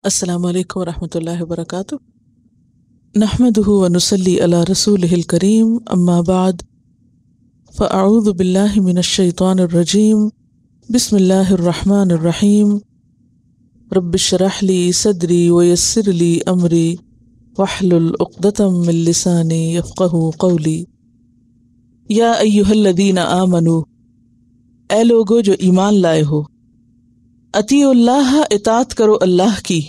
السلام علیکم ورحمۃ اللہ وبرکاتہ۔ نحمدہ ونصلی علی رسولہ الکریم، اما بعد فاعوذ باللہ من الشیطان الرجیم، بسم اللہ الرحمن الرحیم۔ رب اشرح لی صدری ویسر لی امری واحلل عقدۃ من لسانی یفقہوا قولی۔ یا ایھا الذین آمنوا، اے لوگو جو ایمان لائے ہو، اطیعوا اللہ، اطاعت کرو اللہ کی،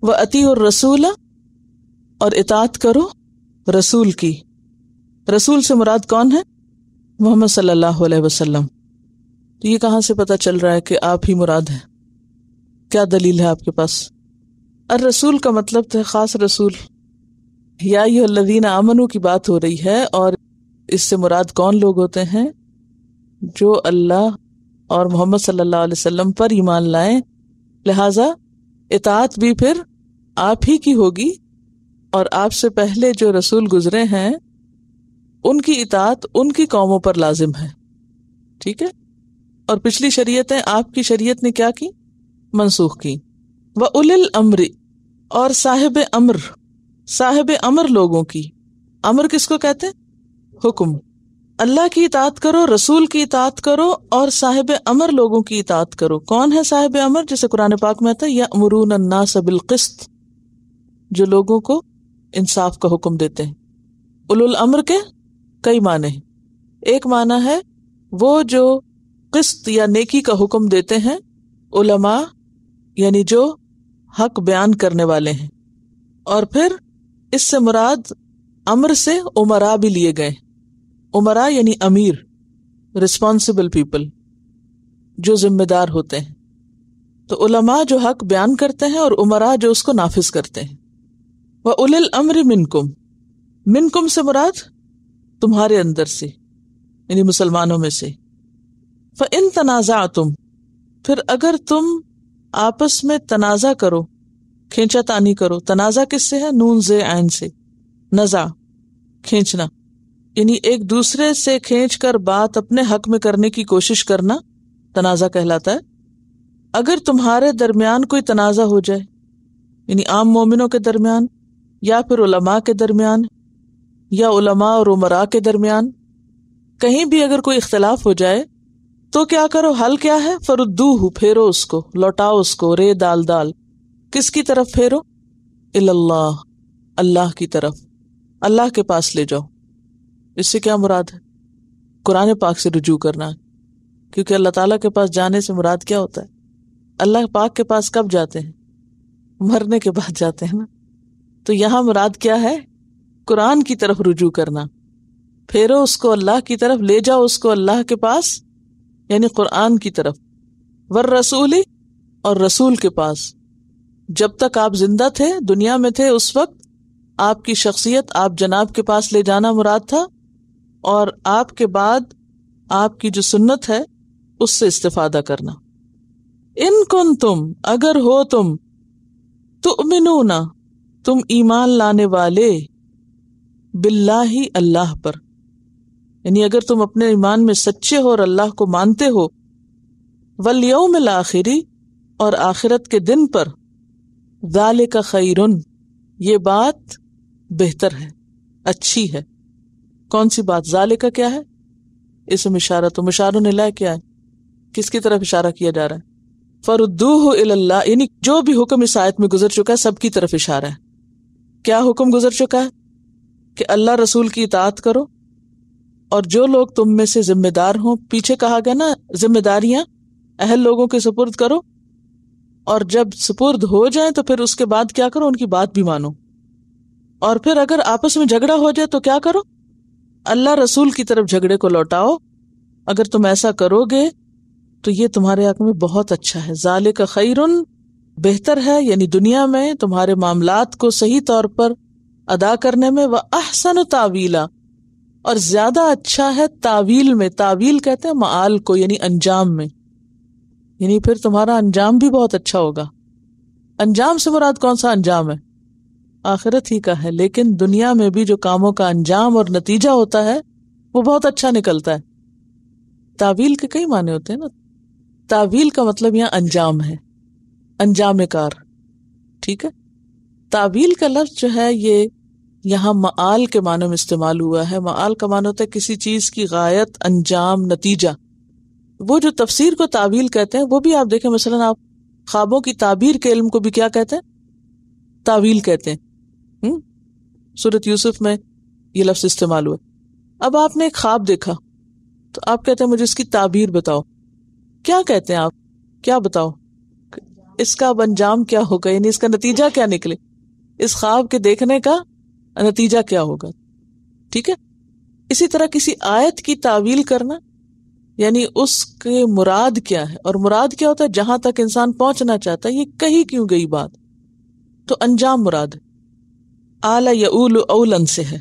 وَأَطِیعُوا الرَّسُولَ، اور اطاعت کرو رسول کی۔ رسول سے مراد کون ہے؟ محمد صلی اللہ علیہ وسلم۔ تو یہ کہاں سے پتہ چل رہا ہے کہ آپ ہی مراد ہیں؟ کیا دلیل ہے آپ کے پاس؟ الرسول کا مطلب ہے خاص رسول۔ یا ایھا الذین آمنوا کی بات ہو رہی ہے، اور اس سے مراد کون لوگ ہوتے ہیں؟ جو اللہ اور محمد صلی اللہ علیہ وسلم پر ایمان لائیں، لہٰذا اطاعت بھی پھر آپ ہی کی ہوگی، اور آپ سے پہلے جو رسول گزرے ہیں ان کی اطاعت ان کی قوموں پر لازم ہے، ٹھیک ہے؟ اور پچھلی شریعتیں آپ کی شریعت نے کیا کی؟ منسوخ کی۔ وَأُولِي الْأَمْرِ، اور صاحب امر، صاحب امر لوگوں کی۔ امر کس کو کہتے ہیں؟ حکم۔ اللہ کی اطاعت کرو، رسول کی اطاعت کرو، اور صاحب امر لوگوں کی اطاعت کرو۔ کون ہے صاحب امر؟ جیسے قرآن پاک میں آتا ہے یأمرون الناس بالقسط، جو لوگوں کو انصاف کا حکم دیتے ہیں۔ اولو الامر کے کئی معنی ہیں۔ ایک معنی ہے وہ جو قسط یا نیکی کا حکم دیتے ہیں، علماء یعنی جو حق بیان کرنے والے ہیں۔ اور پھر اس سے مراد امر سے امراء بھی لیے گئے۔ امراء یعنی امیر، رسپانسبل پیپل، جو ذمہ دار ہوتے ہیں۔ تو علماء جو حق بیان کرتے ہیں، اور امراء جو اس کو نافذ کرتے ہیں۔ وَأُولِي الْأَمْرِ مِنْكُمْ، منکم سے مراد تمہارے اندر سے، یعنی مسلمانوں میں سے۔ فَإِن تَنَازَعْتُمْ، پھر اگر تم آپس میں تنازع کرو، کھینچا تانی کرو۔ تنازع کس سے ہے؟ نون زے عین سے، نزع کھینچنا، یعنی ایک دوسرے سے کھینچ کر بات اپنے حق میں کرنے کی کوشش کرنا تنازع کہلاتا ہے۔ اگر تمہارے درمیان کوئی تنازع ہو جائے، یعنی عام مومنوں کے درمیان، یا پھر علماء کے درمیان، یا علماء اور امراء کے درمیان، کہیں بھی اگر کوئی اختلاف ہو جائے تو کیا کرو؟ حل کیا ہے؟ فردوہ، پھیرو اس کو، لوٹاؤ اس کو، رے دال دال۔ کس کی طرف پھیرو؟ اللہ، اللہ کی طرف، اللہ کے پاس لے جاؤ۔ اس سے کیا مراد ہے؟ قرآن پاک سے رجوع کرنا، کیونکہ اللہ تعالیٰ کے پاس جانے سے مراد کیا ہوتا ہے؟ اللہ پاک کے پاس کب جاتے ہیں؟ مرنے کے بعد جاتے ہیں نا۔ تو یہاں مراد کیا ہے؟ قرآن کی طرف رجوع کرنا، پھیرو اس کو اللہ کی طرف، لے جاؤ اس کو اللہ کے پاس، یعنی قرآن کی طرف۔ والرسول، اور رسول کے پاس۔ جب تک آپ زندہ تھے، دنیا میں تھے، اس وقت آپ کی شخصیت آپ جناب کے پاس لے جانا مراد تھا، اور آپ کے بعد آپ کی جو سنت ہے اس سے استفادہ کرنا۔ ان کنتم، اگر ہو تم، تؤمنون، تم ایمان لانے والے، باللہ، اللہ پر، یعنی اگر تم اپنے ایمان میں سچے ہو اور اللہ کو مانتے ہو، والیوم الآخر، اور آخرت کے دن پر، ذالک خیر، یہ بات بہتر ہے، اچھی ہے۔ کون سی بات؟ ذالک کیا ہے؟ اسم اشارہ، تو مشار الیہ کیا ہے؟ کس کی طرف اشارہ کیا جا رہا ہے؟ فردوہ الی اللہ، یعنی جو بھی حکم اس آیت میں گزر چکا ہے سب کی طرف اشارہ ہے۔ کیا حکم گزر چکا ہے؟ کہ اللہ رسول کی اطاعت کرو، اور جو لوگ تم میں سے ذمہ دار ہوں، پیچھے کہا گیا نا ذمہ داریاں اہل لوگوں کے سپرد کرو، اور جب سپرد ہو جائیں تو پھر اس کے بعد کیا کرو؟ ان کی بات بھی مانو۔ اور پھر اگر آپس میں جھگڑا ہو جائے تو کیا کرو؟ اللہ رسول کی طرف جھگڑے کو لوٹاؤ۔ اگر تم ایسا کرو گے تو یہ تمہارے حق میں بہت اچھا ہے۔ ذالک خیر، بہتر ہے، یعنی دنیا میں تمہارے معاملات کو صحیح طور پر ادا کرنے میں، وَأَحْسَنُ تَأْوِيلًا، اور زیادہ اچھا ہے تعویل میں۔ تعویل کہتے ہیں معال کو، یعنی انجام میں، یعنی پھر تمہارا انجام بھی بہت اچھا ہوگا۔ انجام سے مراد کون سا انجام ہے؟ آخرت ہی کا ہے، لیکن دنیا میں بھی جو کاموں کا انجام اور نتیجہ ہوتا ہے وہ بہت اچھا نکلتا ہے۔ تعویل کے کئی معنی ہوتے ہیں نا۔ تعویل کا مطلب یہاں انجام ہے، انجام کار۔ ٹھیک ہے. تعویل کا لفظ جو ہے یہ یہاں معال کے معنوں میں استعمال ہوا ہے. معال کا معنی ہوتا ہے کسی چیز کی غایت، انجام، نتیجہ. وہ جو تفسیر کو تعویل کہتے ہیں وہ بھی آپ دیکھیں، مثلا آپ خوابوں کی تعبیر کے علم کو بھی کیا کہتے ہیں؟ تعویل کہتے ہیں. سورۃ یوسف میں یہ لفظ استعمال ہوا. اب آپ نے ایک خواب دیکھا تو آپ کہتے ہیں مجھے اس کی تعبیر بتاؤ. کیا کہتے ہیں آپ؟ کیا بتاؤ اس کا اب انجام کیا ہوگا، یعنی اس کا نتیجہ کیا نکلے، اس خواب کے دیکھنے کا نتیجہ کیا ہوگا. ٹھیک ہے. اسی طرح کسی آیت کی تعویل کرنا یعنی اس کے مراد کیا ہے، اور مراد کیا ہوتا ہے؟ جہاں تک انسان پہنچنا چاہتا ہے یہ کہی کیوں گئی بات، تو انجام مراد ہے. آل یعول اولن سے ہے،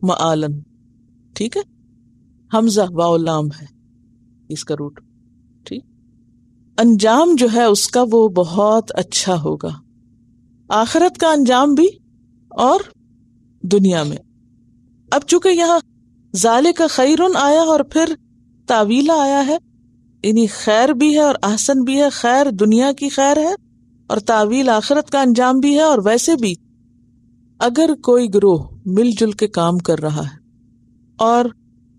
معالن. ٹھیک ہے. حمزہ واو لام ہے اس کا روٹ. ٹھیک. انجام جو ہے اس کا وہ بہت اچھا ہوگا، آخرت کا انجام بھی اور دنیا میں. اب چونکہ یہاں ذالک خیرن آیا اور پھر تعویلہ آیا ہے، یعنی خیر بھی ہے اور احسن بھی ہے. خیر دنیا کی خیر ہے اور تعویل آخرت کا انجام بھی ہے. اور ویسے بھی اگر کوئی گروہ مل جل کے کام کر رہا ہے اور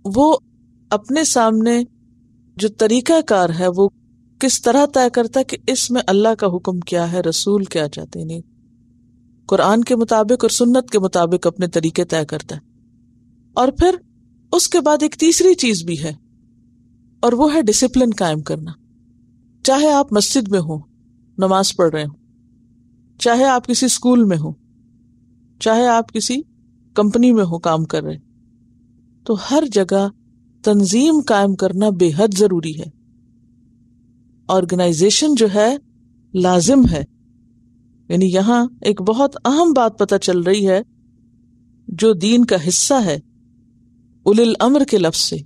وہ اپنے سامنے جو طریقہ کار ہے وہ کس طرح طے کرتا ہے کہ اس میں اللہ کا حکم کیا ہے، رسول کیا چاہتے ہیں، قرآن کے مطابق اور سنت کے مطابق اپنے طریقے طے کرتا ہے. اور پھر اس کے بعد ایک تیسری چیز بھی ہے اور وہ ہے ڈسپلن قائم کرنا. چاہے آپ مسجد میں ہوں نماز پڑھ رہے ہوں، چاہے آپ کسی اسکول میں ہوں، چاہے آپ کسی کمپنی میں ہو کام کر رہے، تو ہر جگہ تنظیم قائم کرنا بے حد ضروری ہے. آرگنائزیشن جو ہے لازم ہے. یعنی یہاں ایک بہت اہم بات پتہ چل رہی ہے جو دین کا حصہ ہے اولی الامر کے لفظ سے،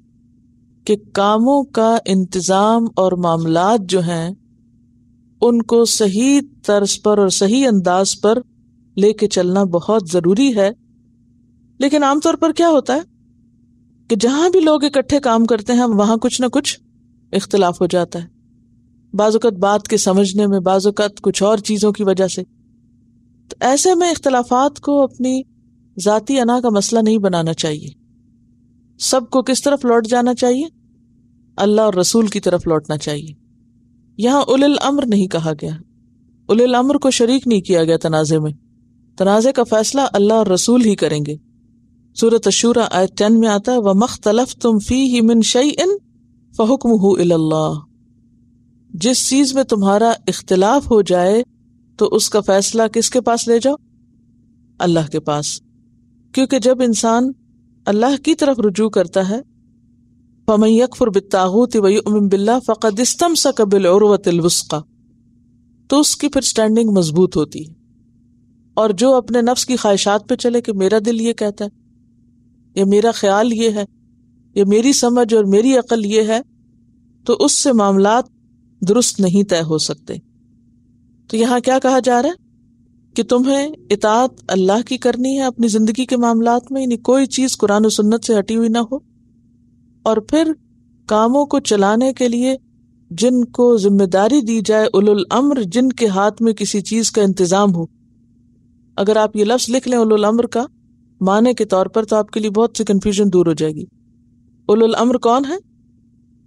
کہ کاموں کا انتظام اور معاملات جو ہیں ان کو صحیح طرز پر اور صحیح انداز پر لے کے چلنا بہت ضروری ہے. لیکن عام طور پر کیا ہوتا ہے کہ جہاں بھی لوگ اکٹھے کام کرتے ہیں وہاں کچھ نہ کچھ اختلاف ہو جاتا ہے، بعض اوقات بات کے سمجھنے میں، بعض اوقات کچھ اور چیزوں کی وجہ سے. تو ایسے میں اختلافات کو اپنی ذاتی انا کا مسئلہ نہیں بنانا چاہیے. سب کو کس طرف لوٹ جانا چاہیے؟ اللہ اور رسول کی طرف لوٹنا چاہیے. یہاں اولی الامر نہیں کہا گیا، اولی الامر کو شریک نہیں کیا گیا تنازع میں. تنازع کا فیصلہ اللہ اور رسول ہی کریں گے. سورۃ الشورى آیت 10 میں آتا ہے وَمَا اخْتَلَفْتُمْ فِيهِ مِنْ شَيْءٍ فَحُكْمُهُ إِلَى اللَّهِ. جس چیز میں تمہارا اختلاف ہو جائے تو اس کا فیصلہ کس کے پاس لے جاؤ؟ اللہ کے پاس. کیونکہ جب انسان اللہ کی طرف رجوع کرتا ہے فَمَن يَكْفُرْ بِالطَّاغُوتِ وَيُؤْمِن بِاللَّهِ فَقَدِ اسْتَمْسَكَ بِالْعُرْوَةِ الْوُثْقَى. تو اس کی پھر سٹینڈنگ مضبوط ہوتی ہے. اور جو اپنے نفس کی خواہشات پہ چلے کہ میرا دل یہ کہتا ہے یا میرا خیال یہ ہے یا میری سمجھ اور میری عقل یہ ہے، تو اس سے معاملات درست نہیں طے ہو سکتے. تو یہاں کیا کہا جا رہا ہے کہ تمہیں اطاعت اللہ کی کرنی ہے اپنی زندگی کے معاملات میں، یعنی کوئی چیز قرآن و سنت سے ہٹی ہوئی نہ ہو. اور پھر کاموں کو چلانے کے لیے جن کو ذمہ داری دی جائے اولو الامر، جن کے ہاتھ میں کسی چیز کا انتظام ہو. اگر آپ یہ لفظ لکھ لیں اولو الامر کا معنی کے طور پر تو آپ کے لیے بہت سی کنفیوژن دور ہو جائے گی. اولو الامر کون ہے؟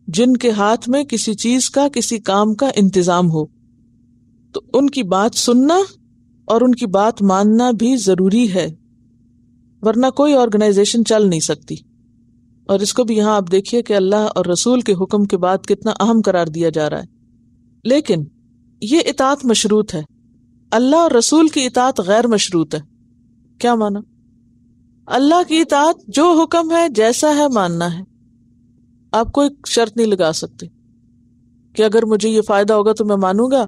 جن کے ہاتھ میں کسی چیز کا، کسی کام کا انتظام ہو. تو ان کی بات سننا اور ان کی بات ماننا بھی ضروری ہے، ورنہ کوئی آرگنائزیشن چل نہیں سکتی. اور اس کو بھی یہاں آپ دیکھیے کہ اللہ اور رسول کے حکم کے بعد کتنا اہم قرار دیا جا رہا ہے. لیکن یہ اطاعت مشروط ہے، اللہ اور رسول کی اطاعت غیر مشروط ہے. کیا مانا؟ اللہ کی اطاعت جو حکم ہے جیسا ہے ماننا ہے. آپ کوئی شرط نہیں لگا سکتے کہ اگر مجھے یہ فائدہ ہوگا تو میں مانوں گا،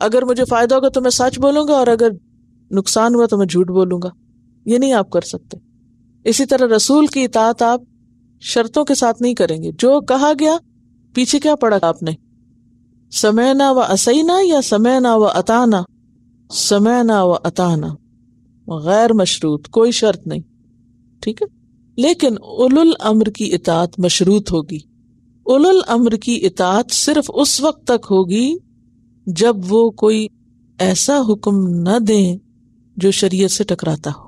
اگر مجھے فائدہ ہوگا تو میں سچ بولوں گا، اور اگر نقصان ہوا تو میں جھوٹ بولوں گا. یہ نہیں آپ کر سکتے. اسی طرح رسول کی اطاعت آپ شرطوں کے ساتھ نہیں کریں گے. جو کہا گیا پیچھے کیا پڑھا آپ نے؟ سمعنا و عصینا یا سمعنا و اطعنا؟ سمعنا و اطعنا، غیر مشروط، کوئی شرط نہیں. ٹھیک ہے. لیکن اولو الامر کی اطاعت مشروط ہوگی. اولو الامر کی اطاعت صرف اس وقت تک ہوگی جب وہ کوئی ایسا حکم نہ دیں جو شریعت سے ٹکراتا ہو.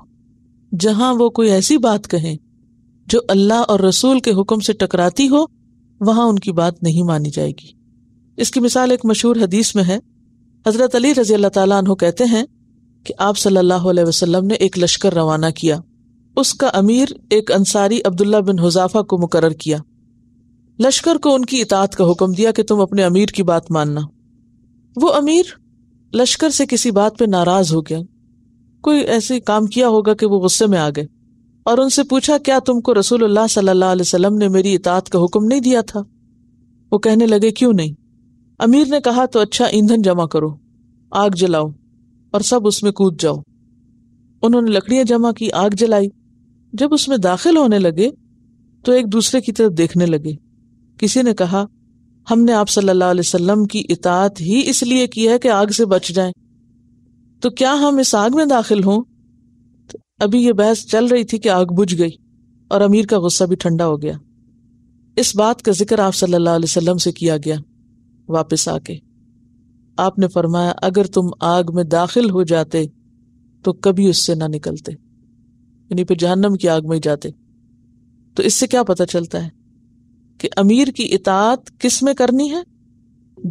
جہاں وہ کوئی ایسی بات کہیں جو اللہ اور رسول کے حکم سے ٹکراتی ہو وہاں ان کی بات نہیں مانی جائے گی. اس کی مثال ایک مشہور حدیث میں ہے. حضرت علی رضی اللہ تعالیٰ عنہ کہتے ہیں کہ آپ صلی اللہ علیہ وسلم نے ایک لشکر روانہ کیا. اس کا امیر ایک انصاری عبداللہ بن حذافہ کو مقرر کیا. لشکر کو ان کی اطاعت کا حکم دیا کہ تم اپنے امیر کی بات ماننا. وہ امیر لشکر سے کسی بات پہ ناراض ہو گیا. کوئی ایسے کام کیا ہوگا کہ وہ غصے میں آ گئے اور ان سے پوچھا کیا تم کو رسول اللہ صلی اللہ علیہ وسلم نے میری اطاعت کا حکم نہیں دیا تھا؟ وہ کہنے لگے کیوں نہیں؟ امیر نے کہا تو اچھا ایندھن جمع کرو، آگ جلاؤ اور سب اس میں کود جاؤ. انہوں نے لکڑیاں جمع کی، آگ جلائی. جب اس میں داخل ہونے لگے تو ایک دوسرے کی طرف دیکھنے لگے. کسی نے کہا ہم نے آپ صلی اللہ علیہ وسلم کی اطاعت ہی اس لیے کی ہے کہ آگ سے بچ جائیں، تو کیا ہم اس آگ میں داخل ہوں؟ ابھی یہ بحث چل رہی تھی کہ آگ بجھ گئی اور امیر کا غصہ بھی ٹھنڈا ہو گیا. اس بات کا ذکر آپ صلی اللہ علیہ وسلم سے کیا گیا. واپس آ کے آپ نے فرمایا اگر تم آگ میں داخل ہو جاتے تو کبھی اس سے نہ نکلتے، یعنی پھر جہنم کی آگ میں ہی جاتے. تو اس سے کیا پتہ چلتا ہے کہ امیر کی اطاعت کس میں کرنی ہے؟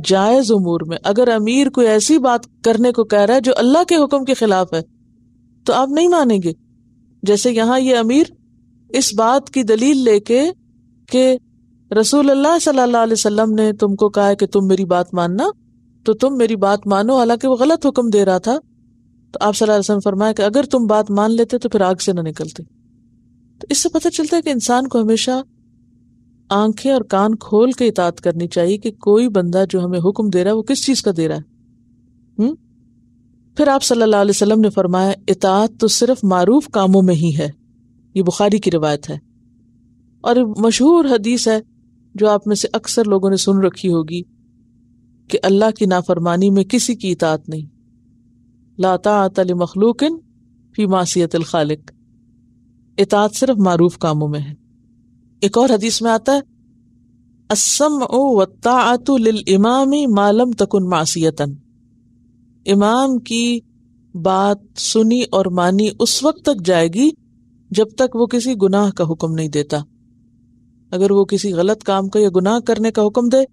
جائز امور میں. اگر امیر کوئی ایسی بات کرنے کو کہہ رہا ہے جو اللہ کے حکم کے خلاف ہے تو آپ نہیں مانیں گے. جیسے یہاں یہ امیر اس بات کی دلیل لے کے کہ رسول اللہ صلی اللہ علیہ وسلم نے تم کو کہا ہے کہ تم میری بات ماننا، تو تم میری بات مانو، حالانکہ وہ غلط حکم دے رہا تھا. تو آپ صلی اللہ علیہ وسلم فرمایا کہ اگر تم بات مان لیتے تو پھر آگ سے نہ نکلتے. تو اس سے پتہ چلتا ہے کہ انسان کو ہمیشہ آنکھیں اور کان کھول کے اطاعت کرنی چاہیے کہ کوئی بندہ جو ہمیں حکم دے رہا ہے وہ کس چیز کا دے رہا ہے. پھر آپ صلی اللہ علیہ وسلم نے فرمایا اطاعت تو صرف معروف کاموں میں ہی ہے. یہ بخاری کی روایت ہے اور مشہور حدیث ہے جو آپ میں سے اکثر لوگوں نے سن رکھی ہوگی کہ اللہ کی نافرمانی میں کسی کی اطاعت نہیں. لا طاعت لمخلوق فی معصیت الخالق. اطاعت صرف معروف کاموں میں ہے. ایک اور حدیث میں آتا ہے السمع والطاعت للامام ما لم تکن معصیتا. امام کی بات سنی اور مانی اس وقت تک جائے گی جب تک وہ کسی گناہ کا حکم نہیں دیتا. اگر وہ کسی غلط کام کا یا گناہ کرنے کا حکم دے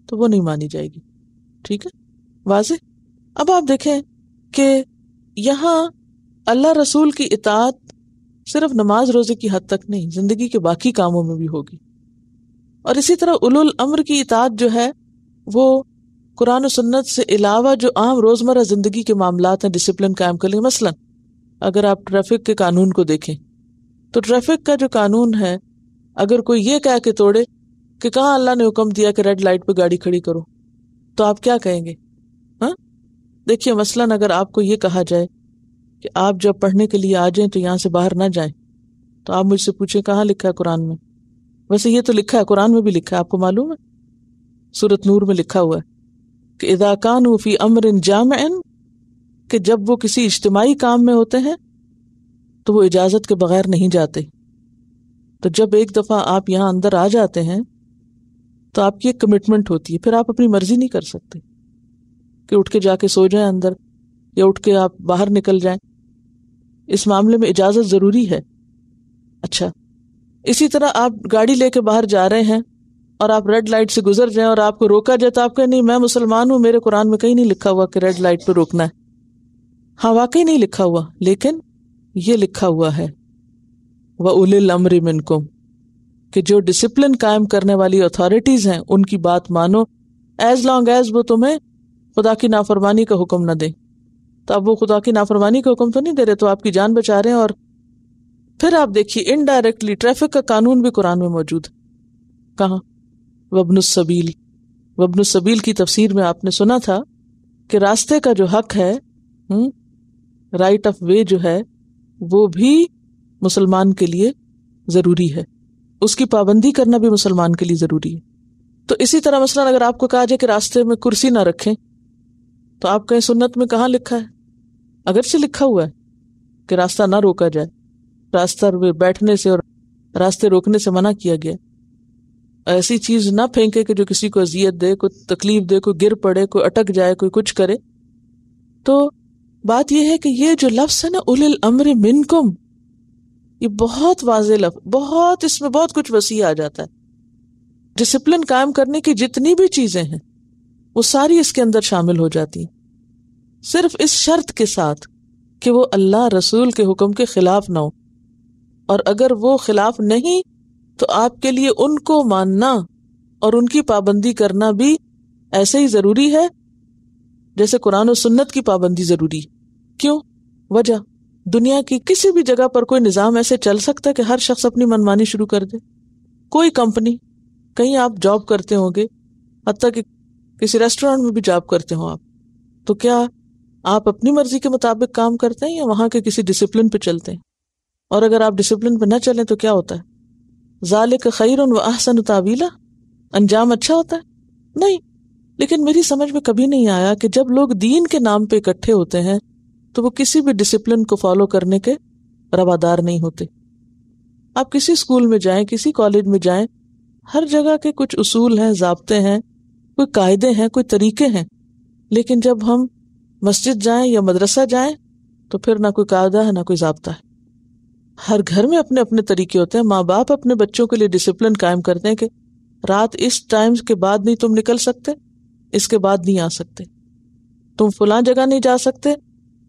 تو وہ نہیں مانی جائے گی. ٹھیک ہے، واضح. اب آپ دیکھیں کہ یہاں اللہ رسول کی اطاعت صرف نماز روزے کی حد تک نہیں، زندگی کے باقی کاموں میں بھی ہوگی. اور اسی طرح اولو الامر کی اطاعت جو ہے وہ قرآن و سنت سے علاوہ جو عام روزمرہ زندگی کے معاملات ہیں ڈسپلن قائم کر لیں. مثلا اگر آپ ٹریفک کے قانون کو دیکھیں تو ٹریفک کا جو قانون ہے اگر کوئی یہ کہہ کے توڑے کہ کہاں اللہ نے حکم دیا کہ ریڈ لائٹ پہ گاڑی کھڑی کرو، تو آپ کیا کہیں گے؟ دیکھیے مثلاً اگر آپ کو یہ کہا جائے کہ آپ جب پڑھنے کے لیے آ جائیں تو یہاں سے باہر نہ جائیں، تو آپ مجھ سے پوچھیں کہاں لکھا ہے قرآن میں؟ ویسے یہ تو لکھا ہے، قرآن میں بھی لکھا ہے، آپ کو معلوم ہے سورۃ نور میں لکھا ہوا ہے کہ اذا کانوا فی امر جامع، کہ جب وہ کسی اجتماعی کام میں ہوتے ہیں تو وہ اجازت کے بغیر نہیں جاتے. تو جب ایک دفعہ آپ یہاں اندر آ جاتے ہیں تو آپ کی ایک کمٹمنٹ ہوتی ہے، پھر آپ اپنی مرضی نہیں کر سکتے کہ اٹھ کے جا کے سو جائیں اندر یا اٹھ کے آپ باہر نکل جائیں. اس معاملے میں اجازت ضروری ہے. اچھا، اسی طرح آپ گاڑی لے کے باہر جا رہے ہیں اور آپ ریڈ لائٹ سے گزر جائیں اور آپ کو روکا جائے تو آپ کہیں نہیں میں مسلمان ہوں، میرے قرآن میں کہیں نہیں لکھا ہوا کہ ریڈ لائٹ پہ روکنا ہے. ہاں واقعی نہیں لکھا ہوا، لیکن یہ لکھا ہوا ہے وَأُولِي الْأَمْرِ مِنْكُمْ کہ جو ڈسپلن قائم کرنے والی اتھارٹیز ہیں ان کی بات مانو ایز لانگ ایز وہ تمہیں خدا کی نافرمانی کا حکم نہ دیں. تو اب وہ خدا کی نافرمانی کا حکم تو نہیں دے رہے، تو آپ کی جان بچا رہے ہیں. اور پھر آپ دیکھیے انڈائریکٹلی ٹریفک کا قانون بھی قرآن میں موجود ہے. کہاں؟ وابن السبیل. وابن السبیل کی تفسیر میں آپ نے سنا تھا کہ راستے کا جو حق ہے، رائٹ آف وے جو ہے، وہ بھی مسلمان کے لیے ضروری ہے. اس کی پابندی کرنا بھی مسلمان کے لیے ضروری ہے. تو اسی طرح مثلا اگر آپ کو کہا جائے کہ راستے میں کرسی نہ رکھیں تو آپ کہیں سنت میں کہاں لکھا ہے؟ اگرچہ لکھا ہوا ہے کہ راستہ نہ روکا جائے، راستہ بیٹھنے سے اور راستے روکنے سے منع کیا گیا. ایسی چیز نہ پھینکے کہ جو کسی کو اذیت دے، کوئی تکلیف دے، کوئی گر پڑے، کوئی اٹک جائے، کوئی کچھ کرے. تو بات یہ ہے کہ یہ جو لفظ ہے نا اولی الامر منکم، یہ بہت واضح لفظ، بہت اس میں بہت کچھ وسیع آ جاتا ہے. ڈسپلن قائم کرنے کی جتنی بھی چیزیں ہیں وہ ساری اس کے اندر شامل ہو جاتی ہیں، صرف اس شرط کے ساتھ کہ وہ اللہ رسول کے حکم کے خلاف نہ ہو. اور اگر وہ خلاف نہیں تو آپ کے لیے ان کو ماننا اور ان کی پابندی کرنا بھی ایسے ہی ضروری ہے جیسے قرآن و سنت کی پابندی ضروری ہے. کیوں؟ وجہ، دنیا کی کسی بھی جگہ پر کوئی نظام ایسے چل سکتا ہے کہ ہر شخص اپنی منمانی شروع کر دے؟ کوئی کمپنی، کہیں آپ جاب کرتے ہوں گے، حتیٰ کہ کسی ریسٹورینٹ میں بھی جاب کرتے ہوں آپ، تو کیا آپ اپنی مرضی کے مطابق کام کرتے ہیں یا وہاں کے کسی ڈسپلن پہ چلتے ہیں؟ اور اگر آپ ڈسپلن پہ نہ چلیں تو کیا ہوتا ہے؟ ذالک خیر و احسن تاویلا، انجام اچھا ہوتا ہے؟ نہیں. لیکن میری سمجھ میں کبھی نہیں آیا کہ جب لوگ دین کے نام پہ اکٹھے ہوتے ہیں تو وہ کسی بھی ڈسپلن کو فالو کرنے کے روادار نہیں ہوتے. آپ کسی اسکول میں جائیں، کسی کالج میں جائیں، ہر جگہ کے کچھ اصول ہیں، ضابطے ہیں، کوئی قاعدے ہیں، کوئی طریقے ہیں، لیکن جب ہم مسجد جائیں یا مدرسہ جائیں تو پھر نہ کوئی قاعدہ ہے نہ کوئی ضابطہ ہے. ہر گھر میں اپنے اپنے طریقے ہوتے ہیں. ماں باپ اپنے بچوں کے لیے ڈسپلن قائم کرتے ہیں کہ رات اس ٹائم کے بعد نہیں تم نکل سکتے، اس کے بعد نہیں آ سکتے، تم فلاں جگہ نہیں جا سکتے،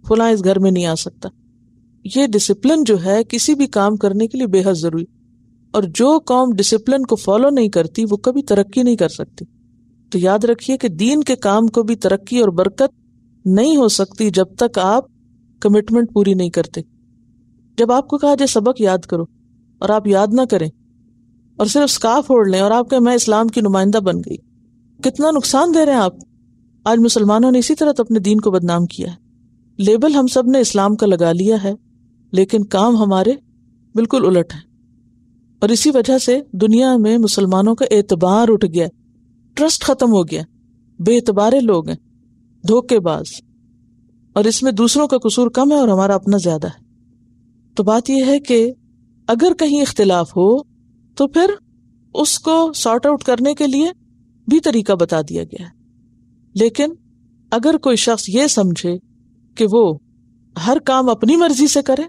فلاں اس گھر میں نہیں آ سکتا. یہ ڈسپلن جو ہے کسی بھی کام کرنے کے لیے بے حد ضروری، اور جو قوم ڈسپلن کو فالو نہیں کرتی وہ کبھی ترقی نہیں کر سکتی. تو یاد رکھیے کہ دین کے کام کو بھی ترقی اور برکت نہیں ہو سکتی جب تک آپ کمٹمنٹ پوری نہیں کرتے. جب آپ کو کہا جائے سبق یاد کرو اور آپ یاد نہ کریں اور صرف اسکارف اوڑھ لیں اور آپ کہ میں اسلام کی نمائندہ بن گئی، کتنا نقصان دے رہے ہیں آپ. آج مسلمانوں نے اسی طرح تو اپنے دین کو بدنام کیا ہے. لیبل ہم سب نے اسلام کا لگا لیا ہے لیکن کام ہمارے بالکل الٹ ہے، اور اسی وجہ سے دنیا میں مسلمانوں کا اعتبار اٹھ گیا، ٹرسٹ ختم ہو گیا. بے اعتبارے لوگ ہیں، دھوکے باز، اور اس میں دوسروں کا قصور کم ہے اور ہمارا اپنا زیادہ ہے. تو بات یہ ہے کہ اگر کہیں اختلاف ہو تو پھر اس کو سارٹ آؤٹ کرنے کے لیے بھی طریقہ بتا دیا گیا ہے. لیکن اگر کوئی شخص یہ سمجھے کہ وہ ہر کام اپنی مرضی سے کرے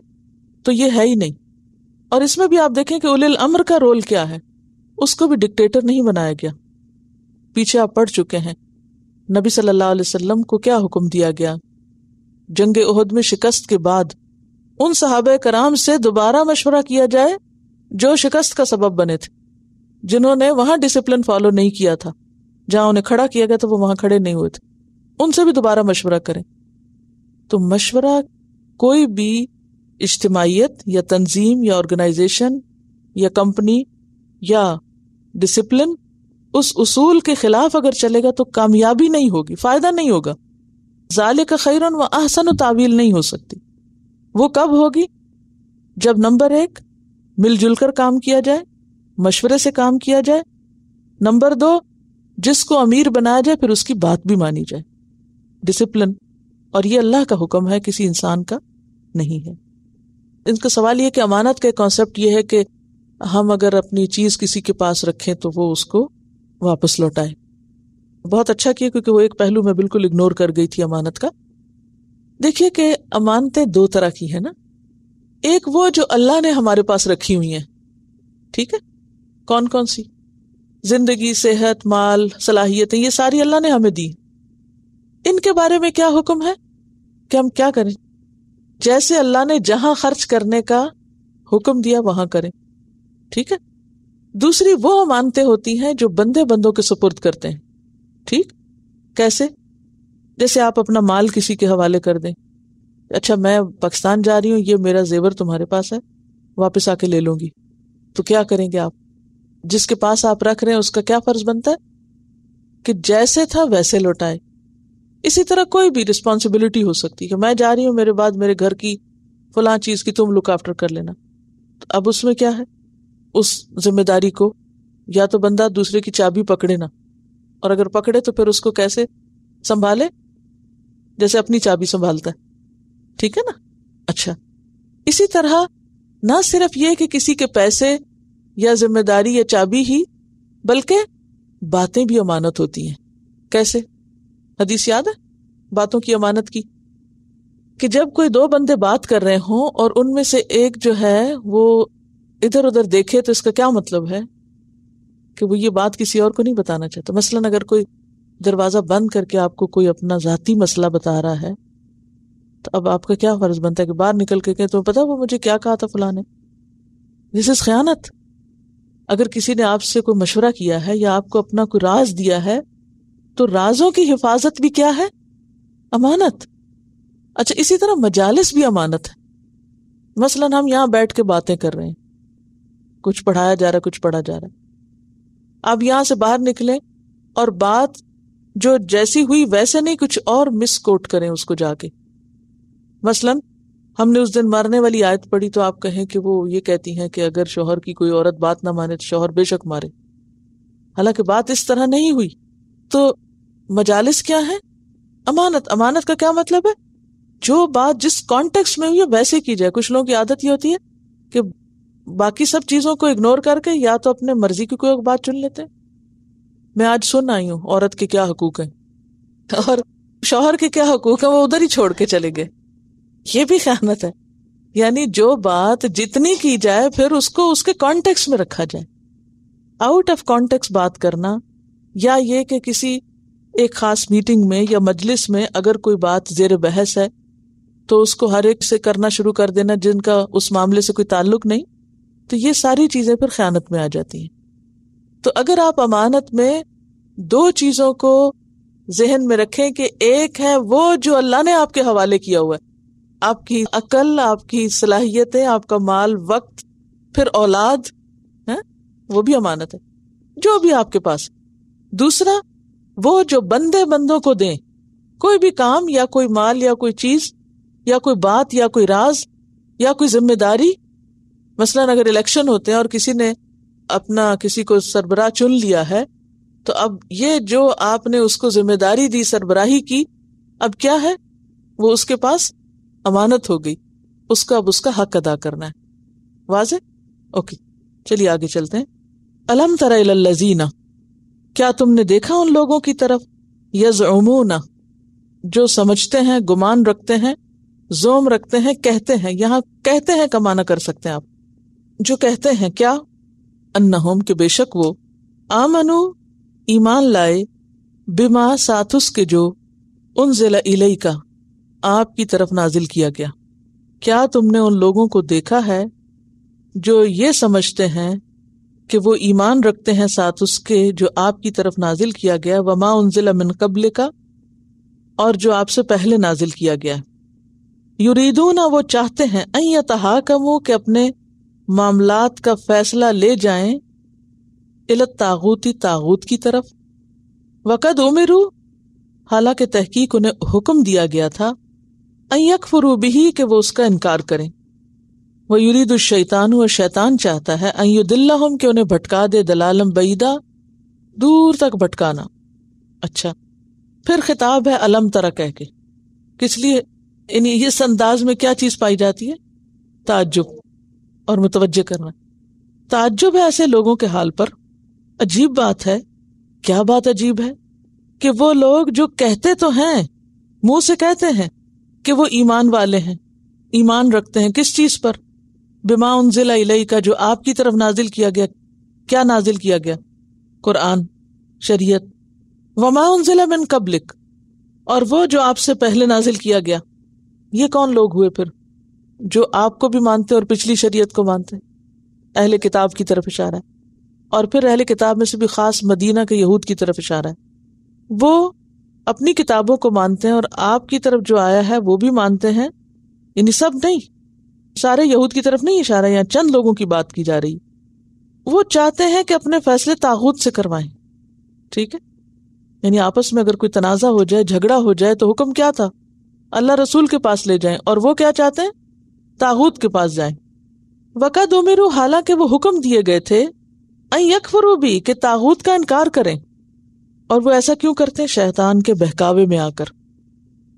تو یہ ہے ہی نہیں. اور اس میں بھی آپ دیکھیں کہ اولی الامر کا رول کیا ہے، اس کو بھی ڈکٹیٹر نہیں بنایا گیا. پیچھے آپ پڑھ چکے ہیں نبی صلی اللہ علیہ وسلم کو کیا حکم دیا گیا. جنگ احد میں شکست کے بعد ان صحابہ کرام سے دوبارہ مشورہ کیا جائے جو شکست کا سبب بنے تھے، جنہوں نے وہاں ڈسپلن فالو نہیں کیا تھا، جہاں انہیں کھڑا کیا گیا تو وہ وہاں کھڑے نہیں ہوئے تھے، ان سے بھی دوبارہ مشورہ کریں. تو مشورہ کوئی بھی اجتماعیت یا تنظیم یا آرگنائزیشن یا کمپنی یا ڈسپلن اس اصول کے خلاف اگر چلے گا تو کامیابی نہیں ہوگی، فائدہ نہیں ہوگا. ذالک خیر و احسن تاویل نہیں ہو سکتی. وہ کب ہوگی؟ جب نمبر 1 مل جل کر کام کیا جائے، مشورے سے کام کیا جائے. نمبر 2 جس کو امیر بنایا جائے پھر اس کی بات بھی مانی جائے. ڈسپلن، اور یہ اللہ کا حکم ہے، کسی انسان کا نہیں ہے. ان کا سوال یہ کہ امانت کا کانسیپٹ یہ ہے کہ ہم اگر اپنی چیز کسی کے پاس رکھیں تو وہ اس کو واپس لوٹائے. بہت اچھا کیا کیونکہ وہ ایک پہلو میں بالکل اگنور کر گئی تھی امانت کا. دیکھیے کہ امانتیں 2 طرح کی ہیں نا. ایک وہ جو اللہ نے ہمارے پاس رکھی ہوئی ہیں، ٹھیک ہے، کون کون سی؟ زندگی، صحت، مال، صلاحیتیں، یہ ساری اللہ نے ہمیں دی. ان کے بارے میں کیا حکم ہے کہ ہم کیا کریں؟ جیسے اللہ نے جہاں خرچ کرنے کا حکم دیا وہاں کریں، ٹھیک ہے. دوسری وہ امانتیں ہوتی ہیں جو بندے بندوں کے سپرد کرتے ہیں، ٹھیک. کیسے؟ جیسے آپ اپنا مال کسی کے حوالے کر دیں. اچھا میں پاکستان جا رہی ہوں، یہ میرا زیور تمہارے پاس ہے، واپس آ کے لے لوں گی. تو کیا کریں گے آپ؟ جس کے پاس آپ رکھ رہے ہیں اس کا کیا فرض بنتا ہے کہ جیسے تھا ویسے لوٹائے. اسی طرح کوئی بھی رسپانسبلٹی ہو سکتی کہ میں جا رہی ہوں، میرے بعد میرے گھر کی فلاں چیز کی تم لک آفٹر کر لینا. تو اب اس میں کیا ہے؟ اس ذمہ داری کو یا تو بندہ دوسرے کی چابی پکڑے نا، اور اگر پکڑے تو پھر اس کو کیسے سنبھالے؟ جیسے اپنی چابی سنبھالتا ہے، ٹھیک ہے نا. اچھا اسی طرح نہ صرف یہ کہ کسی کے پیسے یا ذمہ داری یا چابی ہی، بلکہ باتیں بھی امانت ہوتی ہیں. کیسے؟ حدیث یاد ہے باتوں کی امانت کی؟ کہ جب کوئی دو بندے بات کر رہے ہوں اور ان میں سے ایک جو ہے وہ ادھر ادھر دیکھے تو اس کا کیا مطلب ہے کہ وہ یہ بات کسی اور کو نہیں بتانا چاہتا. مثلاً اگر کوئی دروازہ بند کر کے آپ کو کوئی اپنا ذاتی مسئلہ بتا رہا ہے تو اب آپ کا کیا فرض بنتا ہے کہ باہر نکل کے کہ تمہیں پتا وہ مجھے کیا کہا تھا فلاں نے. دس از خیانت. اگر کسی نے آپ سے کوئی مشورہ کیا ہے یا آپ کو اپنا کوئی راز دیا ہے تو رازوں کی حفاظت بھی کیا ہے؟ امانت. اچھا اسی طرح مجالس بھی امانت ہے. مثلاً ہم یہاں بیٹھ کے باتیں کر رہے ہیں, کچھ پڑھایا جا رہا ہے, کچھ پڑھا جا رہا ہے. آپ یہاں سے باہر نکلیں اور بات جو جیسی ہوئی ویسے نہیں, کچھ اور مس کوٹ کریں اس کو جا کے. مثلاً ہم نے اس دن مارنے والی آیت پڑھی تو آپ کہیں کہ وہ یہ کہتی ہیں کہ اگر شوہر کی کوئی عورت بات نہ مانے تو شوہر بے شک مارے, حالانکہ بات اس طرح نہیں ہوئی. تو مجالس کیا ہے؟ امانت. امانت کا کیا مطلب ہے؟ جو بات جس کانٹیکسٹ میں ہوئی ہے ویسے کی جائے. کچھ لوگوں کی عادت یہ ہوتی ہے کہ باقی سب چیزوں کو اگنور کر کے یا تو اپنے مرضی کی کوئی بات چن لیتے ہیں. میں آج سن آئی ہوں عورت کے کیا حقوق ہیں اور شوہر کے کیا حقوق ہیں, وہ ادھر ہی چھوڑ کے چلے گئے. یہ بھی خیانت ہے. یعنی جو بات جتنی کی جائے پھر اس کو اس کے کانٹیکسٹ میں رکھا جائے. آؤٹ آف کانٹیکسٹ بات کرنا, یا یہ کہ کسی ایک خاص میٹنگ میں یا مجلس میں اگر کوئی بات زیر بحث ہے تو اس کو ہر ایک سے کرنا شروع کر دینا جن کا اس معاملے سے کوئی تعلق نہیں, تو یہ ساری چیزیں پھر خیانت میں آ جاتی ہیں. تو اگر آپ امانت میں دو چیزوں کو ذہن میں رکھیں کہ ایک ہے وہ جو اللہ نے آپ کے حوالے کیا ہوا ہے, آپ کی عقل, آپ کی صلاحیتیں, آپ کا مال, وقت, پھر اولاد ہے, وہ بھی امانت ہے جو بھی آپ کے پاس. دوسرا وہ جو بندوں کو دیں, کوئی بھی کام یا کوئی مال یا کوئی چیز یا کوئی بات یا کوئی راز یا کوئی ذمہ داری. مثلاً اگر الیکشن ہوتے ہیں اور کسی نے اپنا کسی کو سربراہ چن لیا ہے تو اب یہ جو آپ نے اس کو ذمہ داری دی, سربراہی کی, اب کیا ہے, وہ اس کے پاس امانت ہو گئی, اس کا اب اس کا حق ادا کرنا ہے. واضح؟ اوکے, چلیے آگے چلتے ہیں. الم تر الی الذین, کیا تم نے دیکھا ان لوگوں کی طرف, یزعمون, جو سمجھتے ہیں, گمان رکھتے ہیں, زوم رکھتے ہیں, کہتے ہیں. یہاں کہتے ہیں کا معنی کر سکتے ہیں آپ, جو کہتے ہیں کیا, انہم, کہ بے شک وہ, آمنو, ایمان لائے, بما, ساتھ اس کے جو, انزل الیک, آپ کی طرف نازل کیا گیا. کیا تم نے ان لوگوں کو دیکھا ہے جو یہ سمجھتے ہیں کہ وہ ایمان رکھتے ہیں ساتھ اس کے جو آپ کی طرف نازل کیا گیا, وما انزل من قبل کا, اور جو آپ سے پہلے نازل کیا گیا. یریدون, وہ چاہتے ہیں, ان یتحاکموا, کہ اپنے معاملات کا فیصلہ لے جائیں, الی الطاغوت, طاغوت کی طرف. وقد امروا, حالانکہ تحقیق انہیں حکم دیا گیا تھا, ان یکفروا بہ, کہ وہ اس کا انکار کریں. ویرید الشیطان, اور شیطان چاہتا ہے, ان یضلہم, کہ انہیں بھٹکا دے, دلالا بعیدا, دور تک بھٹکانا. اچھا, پھر خطاب ہے الم ترا کہہ کے, کس لیے؟ یعنی اس انداز میں کیا چیز پائی جاتی ہے؟ تعجب اور متوجہ کرنا. تعجب ہے ایسے لوگوں کے حال پر. عجیب بات ہے. کیا بات عجیب ہے؟ کہ وہ لوگ جو کہتے تو ہیں, منہ سے کہتے ہیں کہ وہ ایمان والے ہیں, ایمان رکھتے ہیں, کس چیز پر؟ بما انزل الیک, جو آپ کی طرف نازل کیا گیا. کیا نازل کیا گیا؟ قرآن, شریعت. وما انزل من قبلک, اور وہ جو آپ سے پہلے نازل کیا گیا. یہ کون لوگ ہوئے پھر جو آپ کو بھی مانتے اور پچھلی شریعت کو مانتے؟ اہل کتاب کی طرف اشارہ ہے, اور پھر اہل کتاب میں سے بھی خاص مدینہ کے یہود کی طرف اشارہ ہے. وہ اپنی کتابوں کو مانتے ہیں اور آپ کی طرف جو آیا ہے وہ بھی مانتے ہیں, یعنی سب نہیں, سارے یہود کی طرف نہیں اشارہ, یہاں چند لوگوں کی بات کی جا رہی. وہ چاہتے ہیں کہ اپنے فیصلے طاغوت سے کروائیں. ٹھیک ہے, یعنی آپس میں اگر کوئی تنازع ہو جائے, جھگڑا ہو جائے, تو حکم کیا تھا؟ اللہ رسول کے پاس لے جائیں, اور وہ کیا چاہتے ہیں؟ طاغوت کے پاس جائیں. وقد امروا, حالانکہ وہ حکم دیے گئے تھے, ان یکفروا بھی, کہ طاغوت کا انکار کریں. اور وہ ایسا کیوں کرتے ہیں؟ شیطان کے بہکاوے میں آ کر.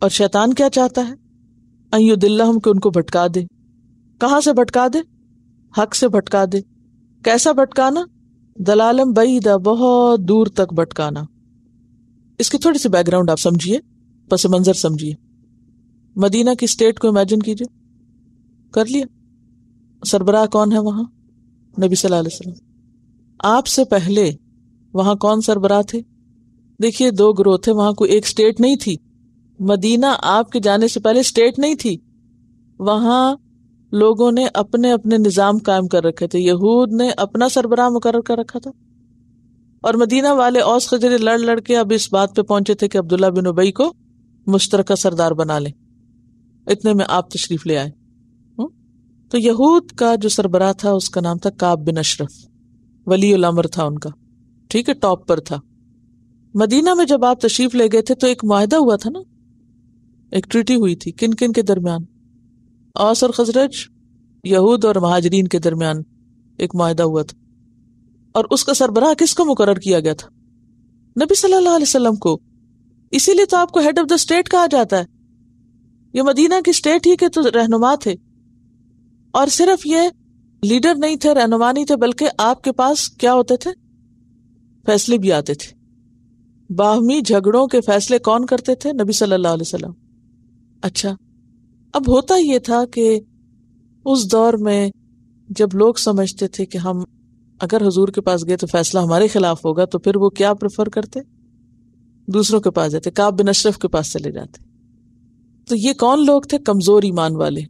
اور شیطان کیا چاہتا ہے؟ ان یضلہم, کہ ان کو بھٹکا دے. کہاں سے بھٹکا دے؟ حق سے بھٹکا دے. کیسا بھٹکانا؟ دلالا بعیدا, بہت دور تک بھٹکانا. اس کی تھوڑی سی بیک گراؤنڈ آپ سمجھیے, پس منظر سمجھیے. مدینہ کی اسٹیٹ کو امیجن کیجئے، کر لیا؟ سربراہ کون ہے وہاں؟ نبی صلی اللہ علیہ وسلم۔ آپ سے پہلے وہاں کون سربراہ تھے؟ دیکھیے 2 گروہ تھے وہاں، کوئی ایک اسٹیٹ نہیں تھی۔ مدینہ آپ کے جانے سے پہلے اسٹیٹ نہیں تھی، وہاں لوگوں نے اپنے اپنے نظام قائم کر رکھے تھے۔ یہود نے اپنا سربراہ مقرر کر رکھا تھا، اور مدینہ والے اوس خزرج لڑ کے اب اس بات پہ پہنچے تھے کہ عبداللہ بن ابی کو مشترکہ سردار بنا لیں۔ اتنے میں آپ تشریف لے آئے۔ تو یہود کا جو سربراہ تھا اس کا نام تھا کعب بن اشرف، ولی الامر تھا ان کا، ٹھیک ہے، ٹاپ پر تھا۔ مدینہ میں جب آپ تشریف لے گئے تھے تو ایک معاہدہ ہوا تھا نا، ایک ٹریٹی ہوئی تھی، کن کن کے درمیان؟ اوس اور خزرج، یہود اور مہاجرین کے درمیان ایک معاہدہ ہوا تھا، اور اس کا سربراہ کس کو مقرر کیا گیا تھا؟ نبی صلی اللہ علیہ وسلم کو۔ اسی لیے تو آپ کو ہیڈ آف دا اسٹیٹ کہا جاتا ہے۔ یہ مدینہ کی اسٹیٹ ہی کے تو رہنما تھے، اور صرف یہ لیڈر نہیں تھے، رہنما نہیں تھے، بلکہ آپ کے پاس کیا ہوتے تھے؟ فیصلے بھی آتے تھے۔ باہمی جھگڑوں کے فیصلے کون کرتے تھے؟ نبی صلی اللہ علیہ وسلم۔ اچھا، اب ہوتا یہ تھا کہ اس دور میں جب لوگ سمجھتے تھے کہ ہم اگر حضور کے پاس گئے تو فیصلہ ہمارے خلاف ہوگا، تو پھر وہ کیا پریفر کرتے؟ دوسروں کے پاس جاتے، کعب بن اشرف کے پاس چلے جاتے۔ تو یہ کون لوگ تھے؟ کمزور ایمان والے،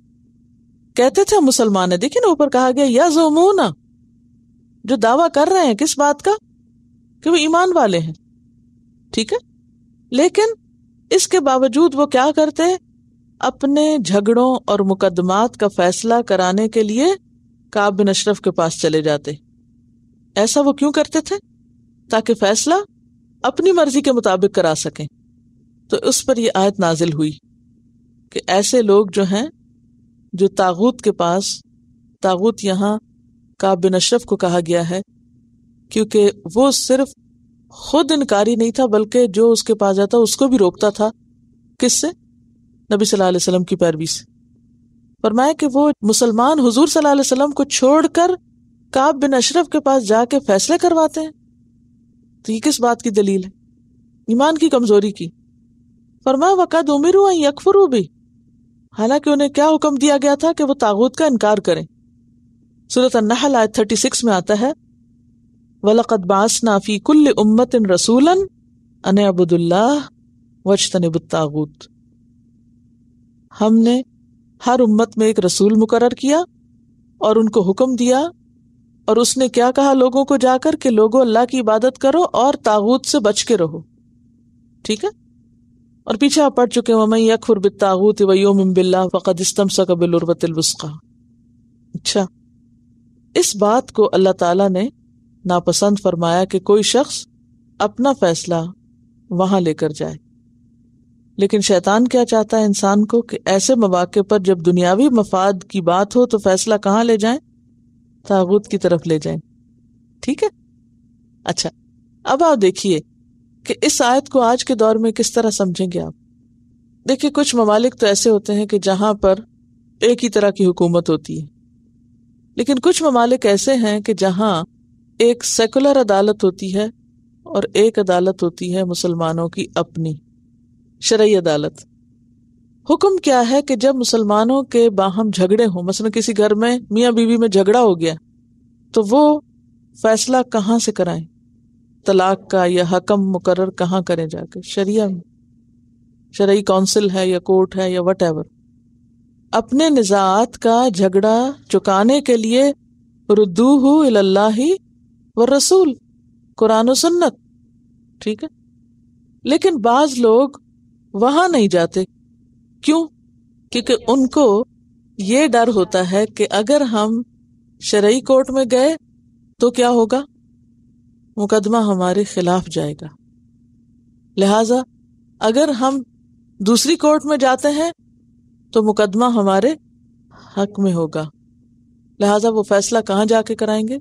کہتے تھے ہم مسلمان ہیں۔ دیکھیں نا اوپر کہا گیا یزعمون، جو دعویٰ کر رہے ہیں کس بات کا؟ کہ وہ ایمان والے ہیں، ٹھیک ہے، لیکن اس کے باوجود وہ کیا کرتے؟ اپنے جھگڑوں اور مقدمات کا فیصلہ کرانے کے لیے کعب بن اشرف کے پاس چلے جاتے۔ ایسا وہ کیوں کرتے تھے؟ تاکہ فیصلہ اپنی مرضی کے مطابق کرا سکیں۔ تو اس پر یہ آیت نازل ہوئی کہ ایسے لوگ جو ہیں، جو طاغوت کے پاس، طاغوت یہاں کعب بن اشرف کو کہا گیا ہے کیونکہ وہ صرف خود انکاری نہیں تھا بلکہ جو اس کے پاس جاتا اس کو بھی روکتا تھا۔ کس سے؟ نبی صلی اللہ علیہ وسلم کی پیروی سے۔ فرمایا کہ وہ مسلمان حضور صلی اللہ علیہ وسلم کو چھوڑ کر کعب بن اشرف کے پاس جا کے فیصلے کرواتے ہیں، تو یہ کس بات کی دلیل ہے؟ ایمان کی کمزوری کی۔ فرمایا وَقَدْ أُمِرُوا أَن يَكْفُرُوا بِهِ، حالانکہ انہیں کیا حکم دیا گیا تھا کہ وہ طاغوت کا انکار کریں۔ سورۃ النحل آیت 36 میں آتا ہے وَلَقَدْ بَعَثْنَا فِي كُلِّ أُمَّةٍ رَسُولًا أَنِ اعْبُدُوا اللَّهَ وَاجْتَنِبُوا الطَّاغُوتَ، ہم نے ہر امت میں ایک رسول مقرر کیا اور ان کو حکم دیا، اور اس نے کیا کہا لوگوں کو جا کر کہ لوگوں اللہ کی عبادت کرو اور طاغوت سے بچ کے رہو، ٹھیک ہے۔ اور پیچھے آپ پڑھ چکے وَمَن يَكْفُرْ بِالطَّاغُوتِ وَيُؤْمِن بِاللَّهِ فَقَدِ اسْتَمْسَكَ بِالْعُرْوَةِ الْوُثْقَىٰ۔ اچھا، اس بات کو اللہ تعالیٰ نے ناپسند فرمایا کہ کوئی شخص اپنا فیصلہ وہاں لے کر جائے، لیکن شیطان کیا چاہتا ہے انسان کو کہ ایسے مواقع پر جب دنیاوی مفاد کی بات ہو تو فیصلہ کہاں لے جائیں؟ طاغوت کی طرف لے جائیں، ٹھیک ہے۔ اچھا، اب آپ دیکھیے کہ اس آیت کو آج کے دور میں کس طرح سمجھیں گے آپ۔ دیکھیے کچھ ممالک تو ایسے ہوتے ہیں کہ جہاں پر ایک ہی طرح کی حکومت ہوتی ہے، لیکن کچھ ممالک ایسے ہیں کہ جہاں ایک سیکولر عدالت ہوتی ہے اور ایک عدالت ہوتی ہے مسلمانوں کی اپنی شرعی عدالت۔ حکم کیا ہے کہ جب مسلمانوں کے باہم جھگڑے ہوں، مثلا کسی گھر میں میاں بیوی میں جھگڑا ہو گیا، تو وہ فیصلہ کہاں سے کرائیں؟ طلاق کا یا حکم مقرر کہاں کریں؟ جا کے شریعہ میں، شرعی کونسل ہے یا کورٹ ہے یا وٹ ایور۔ اپنے نزاعات کا جھگڑا چکانے کے لیے ردوہ الی اللہ والرسول، قرآن و سنت، ٹھیک ہے۔ لیکن بعض لوگ وہاں نہیں جاتے، کیوں؟ کیونکہ ان کو یہ ڈر ہوتا ہے کہ اگر ہم شرعی کورٹ میں گئے تو کیا ہوگا؟ مقدمہ ہمارے خلاف جائے گا، لہذا اگر ہم دوسری کورٹ میں جاتے ہیں تو مقدمہ ہمارے حق میں ہوگا، لہذا وہ فیصلہ کہاں جا کے کرائیں گے؟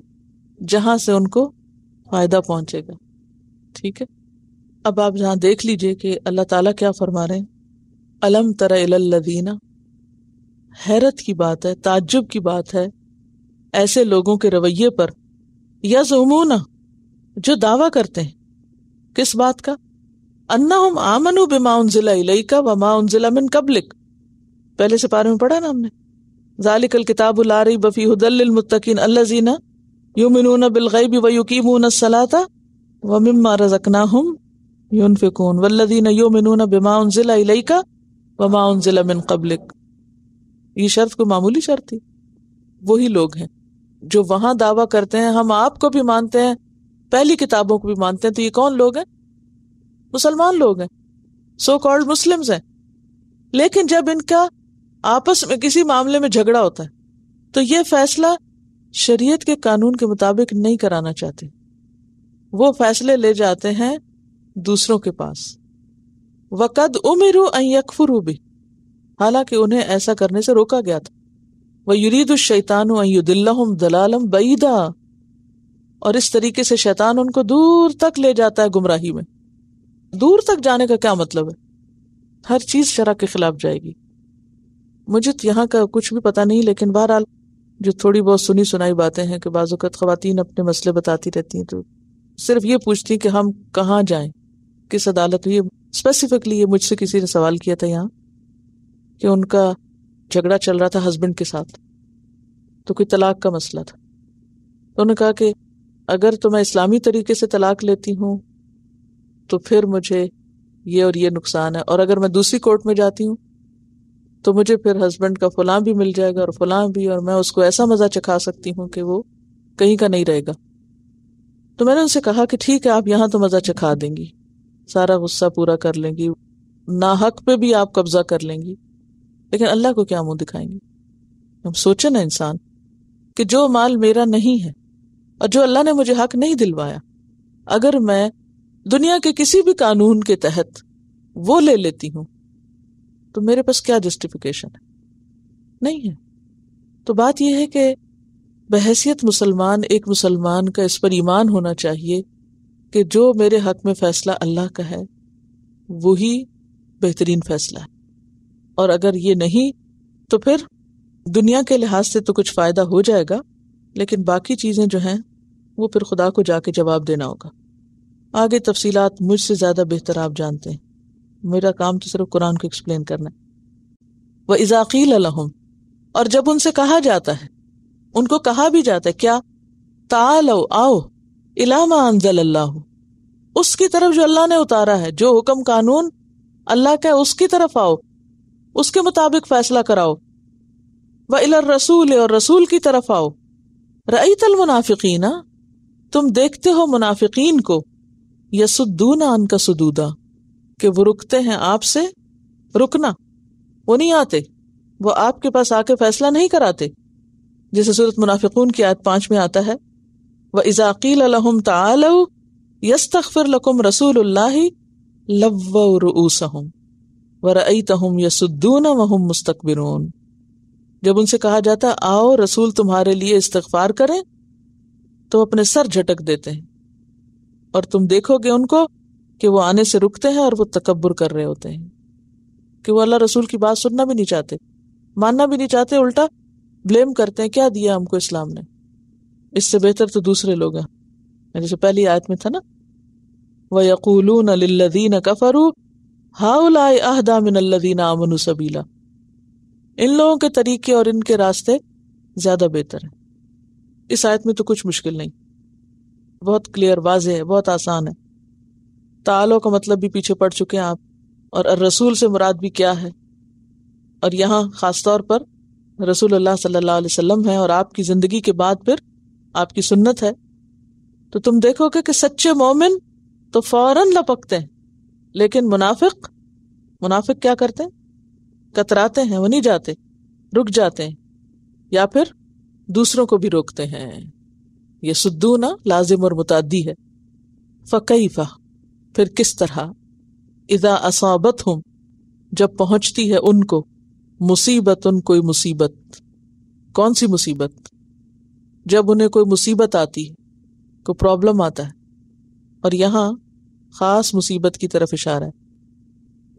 جہاں سے ان کو فائدہ پہنچے گا، ٹھیک ہے۔ اب آپ جہاں دیکھ لیجئے کہ اللہ تعالیٰ کیا فرما رہے ہیں، الم تر الی الذین، حیرت کی بات ہے، تعجب کی بات ہے ایسے لوگوں کے رویے پر، یزعمون، جو دعویٰ کرتے ہیں کس بات کا؟ انہم آمنوا بما انزل الیک وما انزل من قبلک، پہلے سپارے میں پڑھا نا ہم نے، ذالک الکتاب لا ریب فیہ ھدی للمتقین الذین یؤمنون بالغیب ویقیمون الصلاۃ ومما رزقناہم ينفقون والذین یؤمنون بما انزل الیک وما انزل من قبلک. یہ شرط کوئی معمولی شرط تھی. وہی لوگ ہیں جو وہاں دعویٰ کرتے ہیں ہم آپ کو بھی مانتے ہیں، پہلی کتابوں کو بھی مانتے ہیں. تو یہ کون لوگ ہیں؟ مسلمان لوگ ہیں، سو کالڈ مسلمز ہیں. لیکن جب ان کا آپس میں کسی معاملے میں جھگڑا ہوتا ہے تو یہ فیصلہ شریعت کے قانون کے مطابق نہیں کرانا چاہتے، وہ فیصلے لے جاتے ہیں دوسروں کے پاس. وَقَدْ أُمِرُوا أَن يَكْفُرُوا بِهِ، حالانکہ انہیں ایسا کرنے سے روکا گیا تھا. وَيُرِيدُ الشَّيْطَانُ أَن يُضِلَّهُمْ ضَلَالًا بَعِيدًا، اور اس طریقے سے شیطان ان کو دور تک لے جاتا ہے گمراہی میں. دور تک جانے کا کیا مطلب ہے؟ ہر چیز شرع کے خلاف جائے گی. مجھے یہاں کا کچھ بھی پتہ نہیں، لیکن بہرحال جو تھوڑی بہت سنی سنائی باتیں ہیں کہ بعض اوقات خواتین اپنے مسئلے بتاتی رہتی ہیں تو صرف یہ پوچھتی کہ ہم کہاں جائیں، کس عدالت. یہ اسپیسیفکلی یہ مجھ سے کسی نے سوال کیا تھا یہاں کہ ان کا جھگڑا چل رہا تھا ہسبینڈ کے ساتھ، تو کوئی طلاق کا مسئلہ تھا. تو انہوں نے کہا کہ اگر تو میں اسلامی طریقے سے طلاق لیتی ہوں تو پھر مجھے یہ اور یہ نقصان ہے، اور اگر میں دوسری کورٹ میں جاتی ہوں تو مجھے پھر ہسبینڈ کا فلاں بھی مل جائے گا اور فلاں بھی، اور میں اس کو ایسا مزہ چکھا سکتی ہوں کہ وہ کہیں کا نہیں رہے گا. تو میں نے ان سے کہا کہ ٹھیک ہے، آپ یہاں تو مزہ چکھا دیں گی، سارا غصہ پورا کر لیں گی، ناحق پہ بھی آپ قبضہ کر لیں گی، لیکن اللہ کو کیا منہ دکھائیں گی؟ ہم سوچیں نا انسان کہ جو مال میرا نہیں ہے اور جو اللہ نے مجھے حق نہیں دلوایا، اگر میں دنیا کے کسی بھی قانون کے تحت وہ لے لیتی ہوں تو میرے پاس کیا جسٹیفیکیشن ہے؟ نہیں ہے. تو بات یہ ہے کہ بحیثیت مسلمان، ایک مسلمان کا اس پر ایمان ہونا چاہیے کہ جو میرے حق میں فیصلہ اللہ کا ہے وہی بہترین فیصلہ ہے، اور اگر یہ نہیں تو پھر دنیا کے لحاظ سے تو کچھ فائدہ ہو جائے گا، لیکن باقی چیزیں جو ہیں وہ پھر خدا کو جا کے جواب دینا ہوگا. آگے تفصیلات مجھ سے زیادہ بہتر آپ جانتے ہیں، میرا کام تو صرف قرآن کو ایکسپلین کرنا ہے. وَإِذَا قِيلَ لَهُمْ، اور جب ان سے کہا جاتا ہے، ان کو کہا بھی جاتا ہے کیا؟ تعالوا، آؤ، الی ما انزل اللہ، اس کی طرف جو اللہ نے اتارا ہے، جو حکم قانون اللہ کا ہے اس کی طرف آؤ، اس کے مطابق فیصلہ کراؤ. وَإِلَى الرَّسُولِ، اور رسول کی طرف آؤ. رَأَيْتَ الْمُنَافِقِينَ، تم دیکھتے ہو منافقین کو، یصدون عنک صدودا، کہ وہ رکتے ہیں آپ سے رکنا، وہ نہیں آتے، وہ آپ کے پاس آ کے فیصلہ نہیں کراتے، جیسے سورۃ منافقون کی آیت 5 میں آتا ہے وَإِذَا قِيلَ لَهُمْ تَعَالَوْا يَسْتَغْفِرْ لَكُمْ رَسُولُ اللَّهِ لَوَّوْا رُؤُوسَهُمْ وَرَأَيْتَهُمْ يَصُدُّونَ وَهُمْ مُسْتَكْبِرُونَ. جب ان سے کہا جاتا آؤ رسول تمہارے لیے استغفار کریں تو اپنے سر جھٹک دیتے ہیں، اور تم دیکھو گے ان کو کہ وہ آنے سے رکتے ہیں اور وہ تکبر کر رہے ہوتے ہیں کہ وہ اللہ رسول کی بات سننا بھی نہیں چاہتے، ماننا بھی نہیں چاہتے، الٹا بلیم کرتے ہیں کیا دیا ہم کو اسلام نے، اس سے بہتر تو دوسرے لوگ ہیں. جیسے پہلی آیت میں تھا نا وَيَقُولُونَ لِلَّذِينَ كَفَرُوا هَؤُلَاءِ أَهْدَىٰ مِنَ الَّذِينَ آمَنُوا سَبِيلًا، ان لوگوں کے طریقے اور ان کے راستے زیادہ بہتر ہیں. اس آیت میں تو کچھ مشکل نہیں، بہت کلیئر، واضح ہے، بہت آسان ہے. تعالو کا مطلب بھی پیچھے پڑ چکے ہیں آپ، اور الرسول سے مراد بھی کیا ہے، اور یہاں خاص طور پر رسول اللہ صلی اللہ علیہ وسلم ہے، اور آپ کی زندگی کے بعد پھر آپ کی سنت ہے. تو تم دیکھو گے کہ سچے مومن تو فوراً لپکتے ہیں، لیکن منافق کیا کرتے ہیں؟ کتراتے ہیں، وہ نہیں جاتے، رک جاتے ہیں، یا پھر دوسروں کو بھی روکتے ہیں. یہ سدونا لازم اور متعدی ہے. فکیفہ، پھر کس طرح، اذا اصابتہم، جب پہنچتی ہے ان کو، مصیبتن، کوئی مصیبت. کون سی مصیبت؟ جب انہیں کوئی مصیبت آتی ہے، کوئی پرابلم آتا ہے، اور یہاں خاص مصیبت کی طرف اشارہ ہے،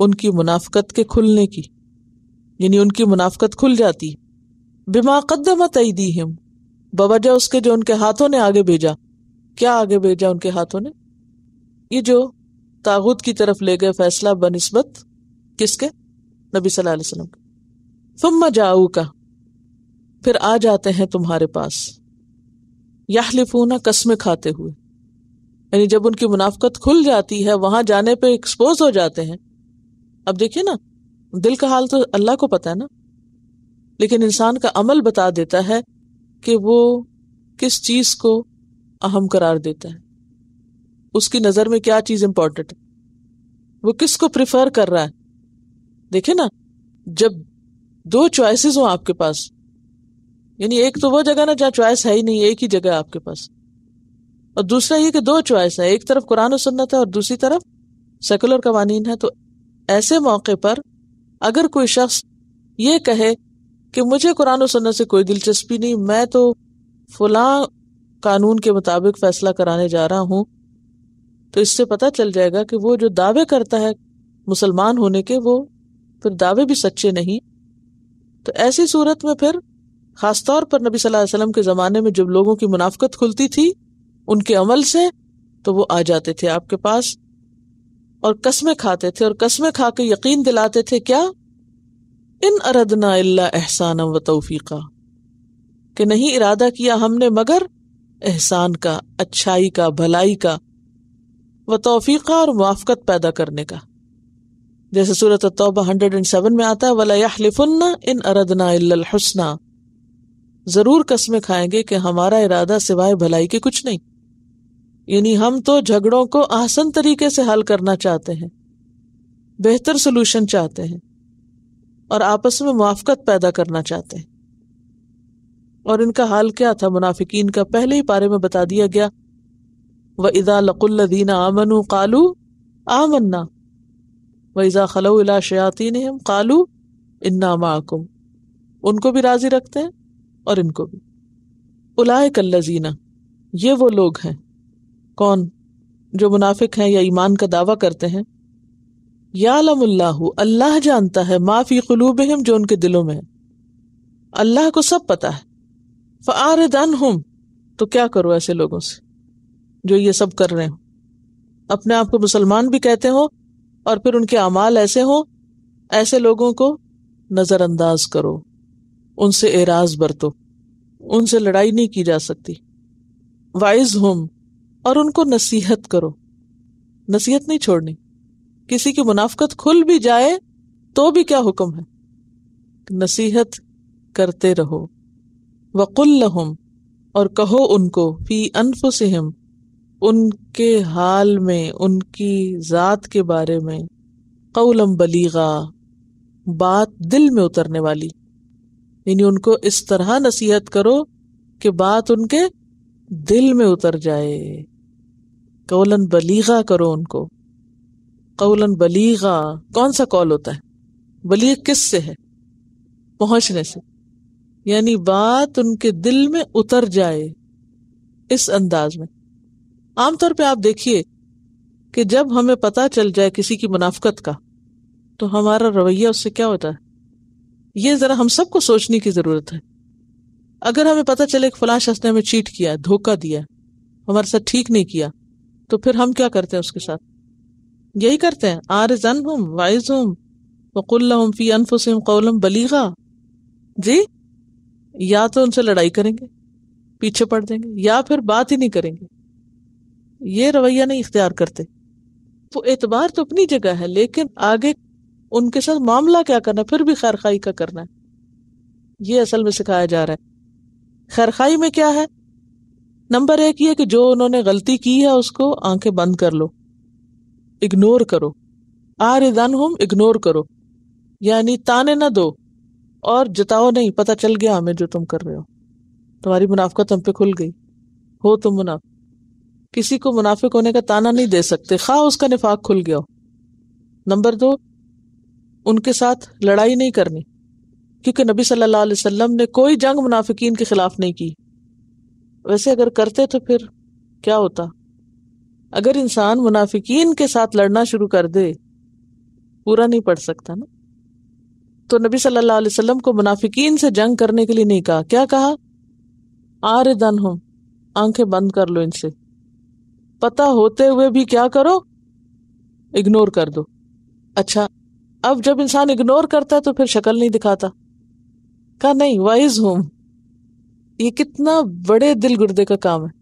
ان کی منافقت کے کھلنے کی، یعنی ان کی منافقت کھل جاتی ہے. بما قدمت ایدیہم، بوجہ اس کے جو ان کے ہاتھوں نے آگے بھیجا. کیا آگے بھیجا ان کے ہاتھوں نے؟ یہ جو طاغوت کی طرف لے گئے فیصلہ بنسبت کس کے؟ نبی صلی اللہ علیہ وسلم کے. ثم جاؤک، پھر آ جاتے ہیں تمہارے پاس، یحلفون، قسمیں کھاتے ہوئے، یعنی جب ان کی منافقت کھل جاتی ہے وہاں جانے پہ ایکسپوز ہو جاتے ہیں. اب دیکھیے نا، دل کا حال تو اللہ کو پتا ہے نا، لیکن انسان کا عمل بتا دیتا ہے کہ وہ کس چیز کو اہم قرار دیتا ہے، اس کی نظر میں کیا چیز امپورٹنٹ ہے، وہ کس کو پریفر کر رہا ہے. دیکھیں نا، جب دو چوائسز ہوں آپ کے پاس، یعنی ایک تو وہ جگہ نا جہاں چوائس ہے ہی نہیں، ایک ہی جگہ آپ کے پاس، اور دوسرا یہ کہ دو چوائس ہے، ایک طرف قرآن و سنت ہے اور دوسری طرف سیکولر قوانین ہے. تو ایسے موقع پر اگر کوئی شخص یہ کہے کہ مجھے قرآن و سنت سے کوئی دلچسپی نہیں، میں تو فلاں قانون کے مطابق فیصلہ کرانے جا رہا ہوں، تو اس سے پتہ چل جائے گا کہ وہ جو دعوے کرتا ہے مسلمان ہونے کے، وہ پھر دعوے بھی سچے نہیں. تو ایسی صورت میں پھر خاص طور پر نبی صلی اللہ علیہ وسلم کے زمانے میں جب لوگوں کی منافقت کھلتی تھی ان کے عمل سے، تو وہ آ جاتے تھے آپ کے پاس اور قسمیں کھاتے تھے، اور قسمیں کھا کے یقین دلاتے تھے کیا؟ ان اردنا الا احسانا و توفیقا، کہ نہیں ارادہ کیا ہم نے مگر احسان کا، اچھائی کا، بھلائی کا، و توفیقا، اور موافقت پیدا کرنے کا. جیسے سورۃ التوبہ 107 میں آتا ہے وَلَا يَحْلِفُنَّ إِنْ أَرَدْنَا إِلَّا الْحُسْنَى، ضرور قسمیں کھائیں گے کہ ہمارا ارادہ سوائے بھلائی کے کچھ نہیں. یعنی ہم تو جھگڑوں کو احسن طریقے سے حل کرنا چاہتے ہیں، بہتر سلوشن چاہتے ہیں، اور آپس میں موافقت پیدا کرنا چاہتے ہیں. اور ان کا حال کیا تھا منافقین کا؟ پہلے ہی پارے میں بتا دیا گیا، وَإِذَا لَقُوا الَّذِينَ آمَنُوا قَالُوا آمَنَّا وَإِذَا خَلَوْا إِلَىٰ شَيَاطِينِهِمْ قَالُوا إِنَّا مَعَكُمْ، ان کو بھی راضی رکھتے ہیں اور ان کو بھی. أُولَٰئِكَ الَّذِينَ، یہ وہ لوگ ہیں، کون؟ جو منافق ہیں یا ایمان کا دعویٰ کرتے ہیں. یعلم اللہ، اللہ جانتا ہے، ما فی قلوبہم، جو ان کے دلوں میں ہے، اللہ کو سب پتا ہے. فأعرض عنہم، تو کیا کرو ایسے لوگوں سے جو یہ سب کر رہے ہوں، اپنے آپ کو مسلمان بھی کہتے ہوں اور پھر ان کے اعمال ایسے ہوں. ایسے لوگوں کو نظر انداز کرو، ان سے اعراض برتو، ان سے لڑائی نہیں کی جا سکتی. وعظہم، اور ان کو نصیحت کرو، نصیحت نہیں چھوڑنی. کسی کی منافقت کھل بھی جائے تو بھی کیا حکم ہے؟ نصیحت کرتے رہو. وقل لہم، اور کہو ان کو، فی انفسہم، ان کے حال میں، ان کی ذات کے بارے میں، قولا بلیغا، بات دل میں اترنے والی. یعنی ان کو اس طرح نصیحت کرو کہ بات ان کے دل میں اتر جائے. قولا بلیغا کرو ان کو. قولا بلیغا، کون سا قول ہوتا ہے؟ بلیغ کس سے ہے؟ پہنچنے سے، یعنی بات ان کے دل میں اتر جائے اس انداز میں. عام طور پہ آپ دیکھیے کہ جب ہمیں پتہ چل جائے کسی کی منافقت کا تو ہمارا رویہ اس سے کیا ہوتا ہے، یہ ذرا ہم سب کو سوچنے کی ضرورت ہے. اگر ہمیں پتہ چلے کہ فلاں شخص نے ہمیں چیٹ کیا، دھوکہ دیا، ہمارے ساتھ ٹھیک نہیں کیا، تو پھر ہم کیا کرتے ہیں اس کے ساتھ؟ یہی کرتے ہیں، اعرض عنہم وعظہم وقل لہم فی انفسہم قولا بلیغا. جی، یا تو ان سے لڑائی کریں گے، پیچھے پڑ دیں گے، یا پھر بات ہی نہیں کریں گے. یہ رویہ نہیں اختیار کرتے. تو اعتبار تو اپنی جگہ ہے، لیکن آگے ان کے ساتھ معاملہ کیا کرنا ہے، پھر بھی خیر خواہی کا کرنا ہے. یہ اصل میں سکھایا جا رہا ہے. خیر خواہی میں کیا ہے؟ نمبر 1 یہ کہ جو انہوں نے غلطی کی ہے اس کو آنکھیں بند کر لو، اگنور کرو. اعرض عنہم، اگنور کرو، یعنی تانے نہ دو اور جتاؤ نہیں، پتہ چل گیا ہمیں جو تم کر رہے ہو، تمہاری منافقت ہم پہ کھل گئی، ہو تم منافق. کسی کو منافق ہونے کا تانا نہیں دے سکتے خواہ اس کا نفاق کھل گیا ہو. نمبر 2، ان کے ساتھ لڑائی نہیں کرنی، کیونکہ نبی صلی اللہ علیہ وسلم نے کوئی جنگ منافقین کے خلاف نہیں کی. ویسے اگر کرتے تو پھر کیا ہوتا؟ اگر انسان منافقین کے ساتھ لڑنا شروع کر دے، پورا نہیں پڑھ سکتا نا. تو نبی صلی اللہ علیہ وسلم کو منافقین سے جنگ کرنے کے لیے نہیں کہا. کیا کہا؟ اعرض عنہم، آنکھیں بند کر لو ان سے. پتہ ہوتے ہوئے بھی کیا کرو؟ اگنور کر دو. اچھا، اب جب انسان اگنور کرتا ہے تو پھر شکل نہیں دکھاتا. کہا نہیں، وائز ہوم. یہ کتنا بڑے دل گردے کا کام ہے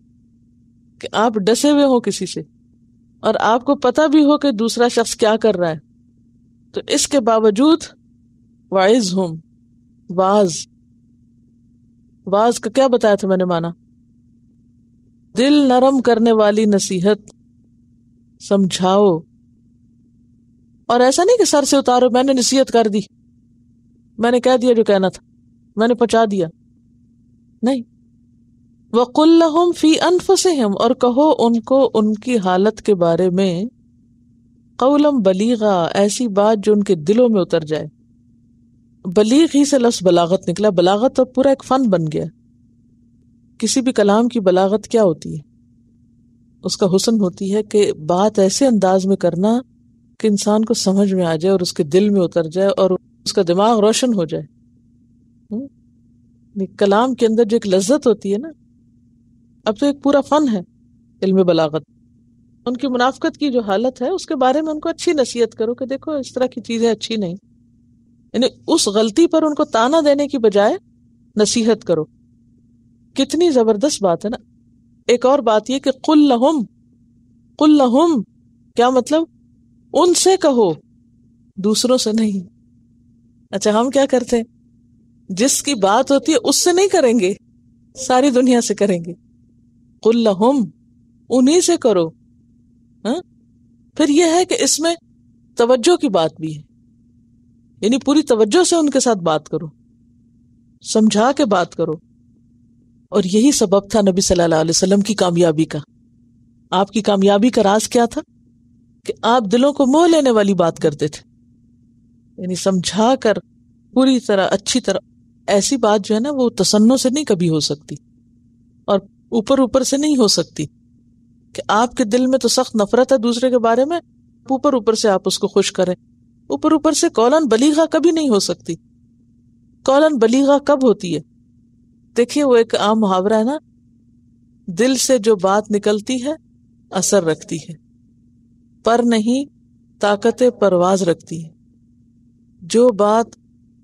کہ آپ ڈسے ہوئے ہو کسی سے اور آپ کو پتا بھی ہو کہ دوسرا شخص کیا کر رہا ہے، تو اس کے باوجود وائز ہوم. واز کا کیا بتایا تھا میں نے مانا؟ دل نرم کرنے والی نصیحت، سمجھاؤ. اور ایسا نہیں کہ سر سے اتارو، میں نے نصیحت کر دی، میں نے کہہ دیا جو کہنا تھا، میں نے پہنچا دیا. نہیں. وَقُلْ لَهُمْ فِي أَنفُسِهِمْ، اور کہو ان کو ان کی حالت کے بارے میں، قولاً بلیغا، ایسی بات جو ان کے دلوں میں اتر جائے. بلیغ ہی سے لفظ بلاغت نکلا. بلاغت تو پورا ایک فن بن گیا. کسی بھی کلام کی بلاغت کیا ہوتی ہے؟ اس کا حسن ہوتی ہے کہ بات ایسے انداز میں کرنا کہ انسان کو سمجھ میں آ جائے اور اس کے دل میں اتر جائے اور اس کا دماغ روشن ہو جائے. کلام کے اندر جو ایک لذت ہوتی ہے نا، اب تو ایک پورا فن ہے علم بلاغت. ان کی منافقت کی جو حالت ہے اس کے بارے میں ان کو اچھی نصیحت کرو کہ دیکھو اس طرح کی چیزیں اچھی نہیں، یعنی اس غلطی پر ان کو تانا دینے کی بجائے نصیحت کرو. کتنی زبردست بات ہے نا. ایک اور بات یہ کہ قل لہم، کیا مطلب؟ ان سے کہو، دوسروں سے نہیں. اچھا ہم کیا کرتے ہیں؟ جس کی بات ہوتی ہے اس سے نہیں کریں گے، ساری دنیا سے کریں گے. قل لہم، انہی سے کرو. ہاں، پھر یہ ہے کہ اس میں توجہ کی بات بھی ہے، یعنی پوری توجہ سے ان کے ساتھ بات کرو، سمجھا کے بات کرو. اور یہی سبب تھا نبی صلی اللہ علیہ وسلم کی کامیابی کا. آپ کی کامیابی کا راز کیا تھا؟ کہ آپ دلوں کو موہ لینے والی بات کرتے تھے، یعنی سمجھا کر پوری طرح اچھی طرح. ایسی بات جو ہے نا وہ تصنع سے نہیں کبھی ہو سکتی اور اوپر سے نہیں ہو سکتی کہ آپ کے دل میں تو سخت نفرت ہے دوسرے کے بارے میں، اوپر سے آپ اس کو خوش کریں. اوپر سے قولاً بلیغا کبھی نہیں ہو سکتی. قولاً بلیغا کب ہوتی ہے؟ دیکھیے وہ ایک عام محاورہ ہے نا، دل سے جو بات نکلتی ہے اثر رکھتی ہے، پر نہیں طاقت پرواز رکھتی ہے. جو بات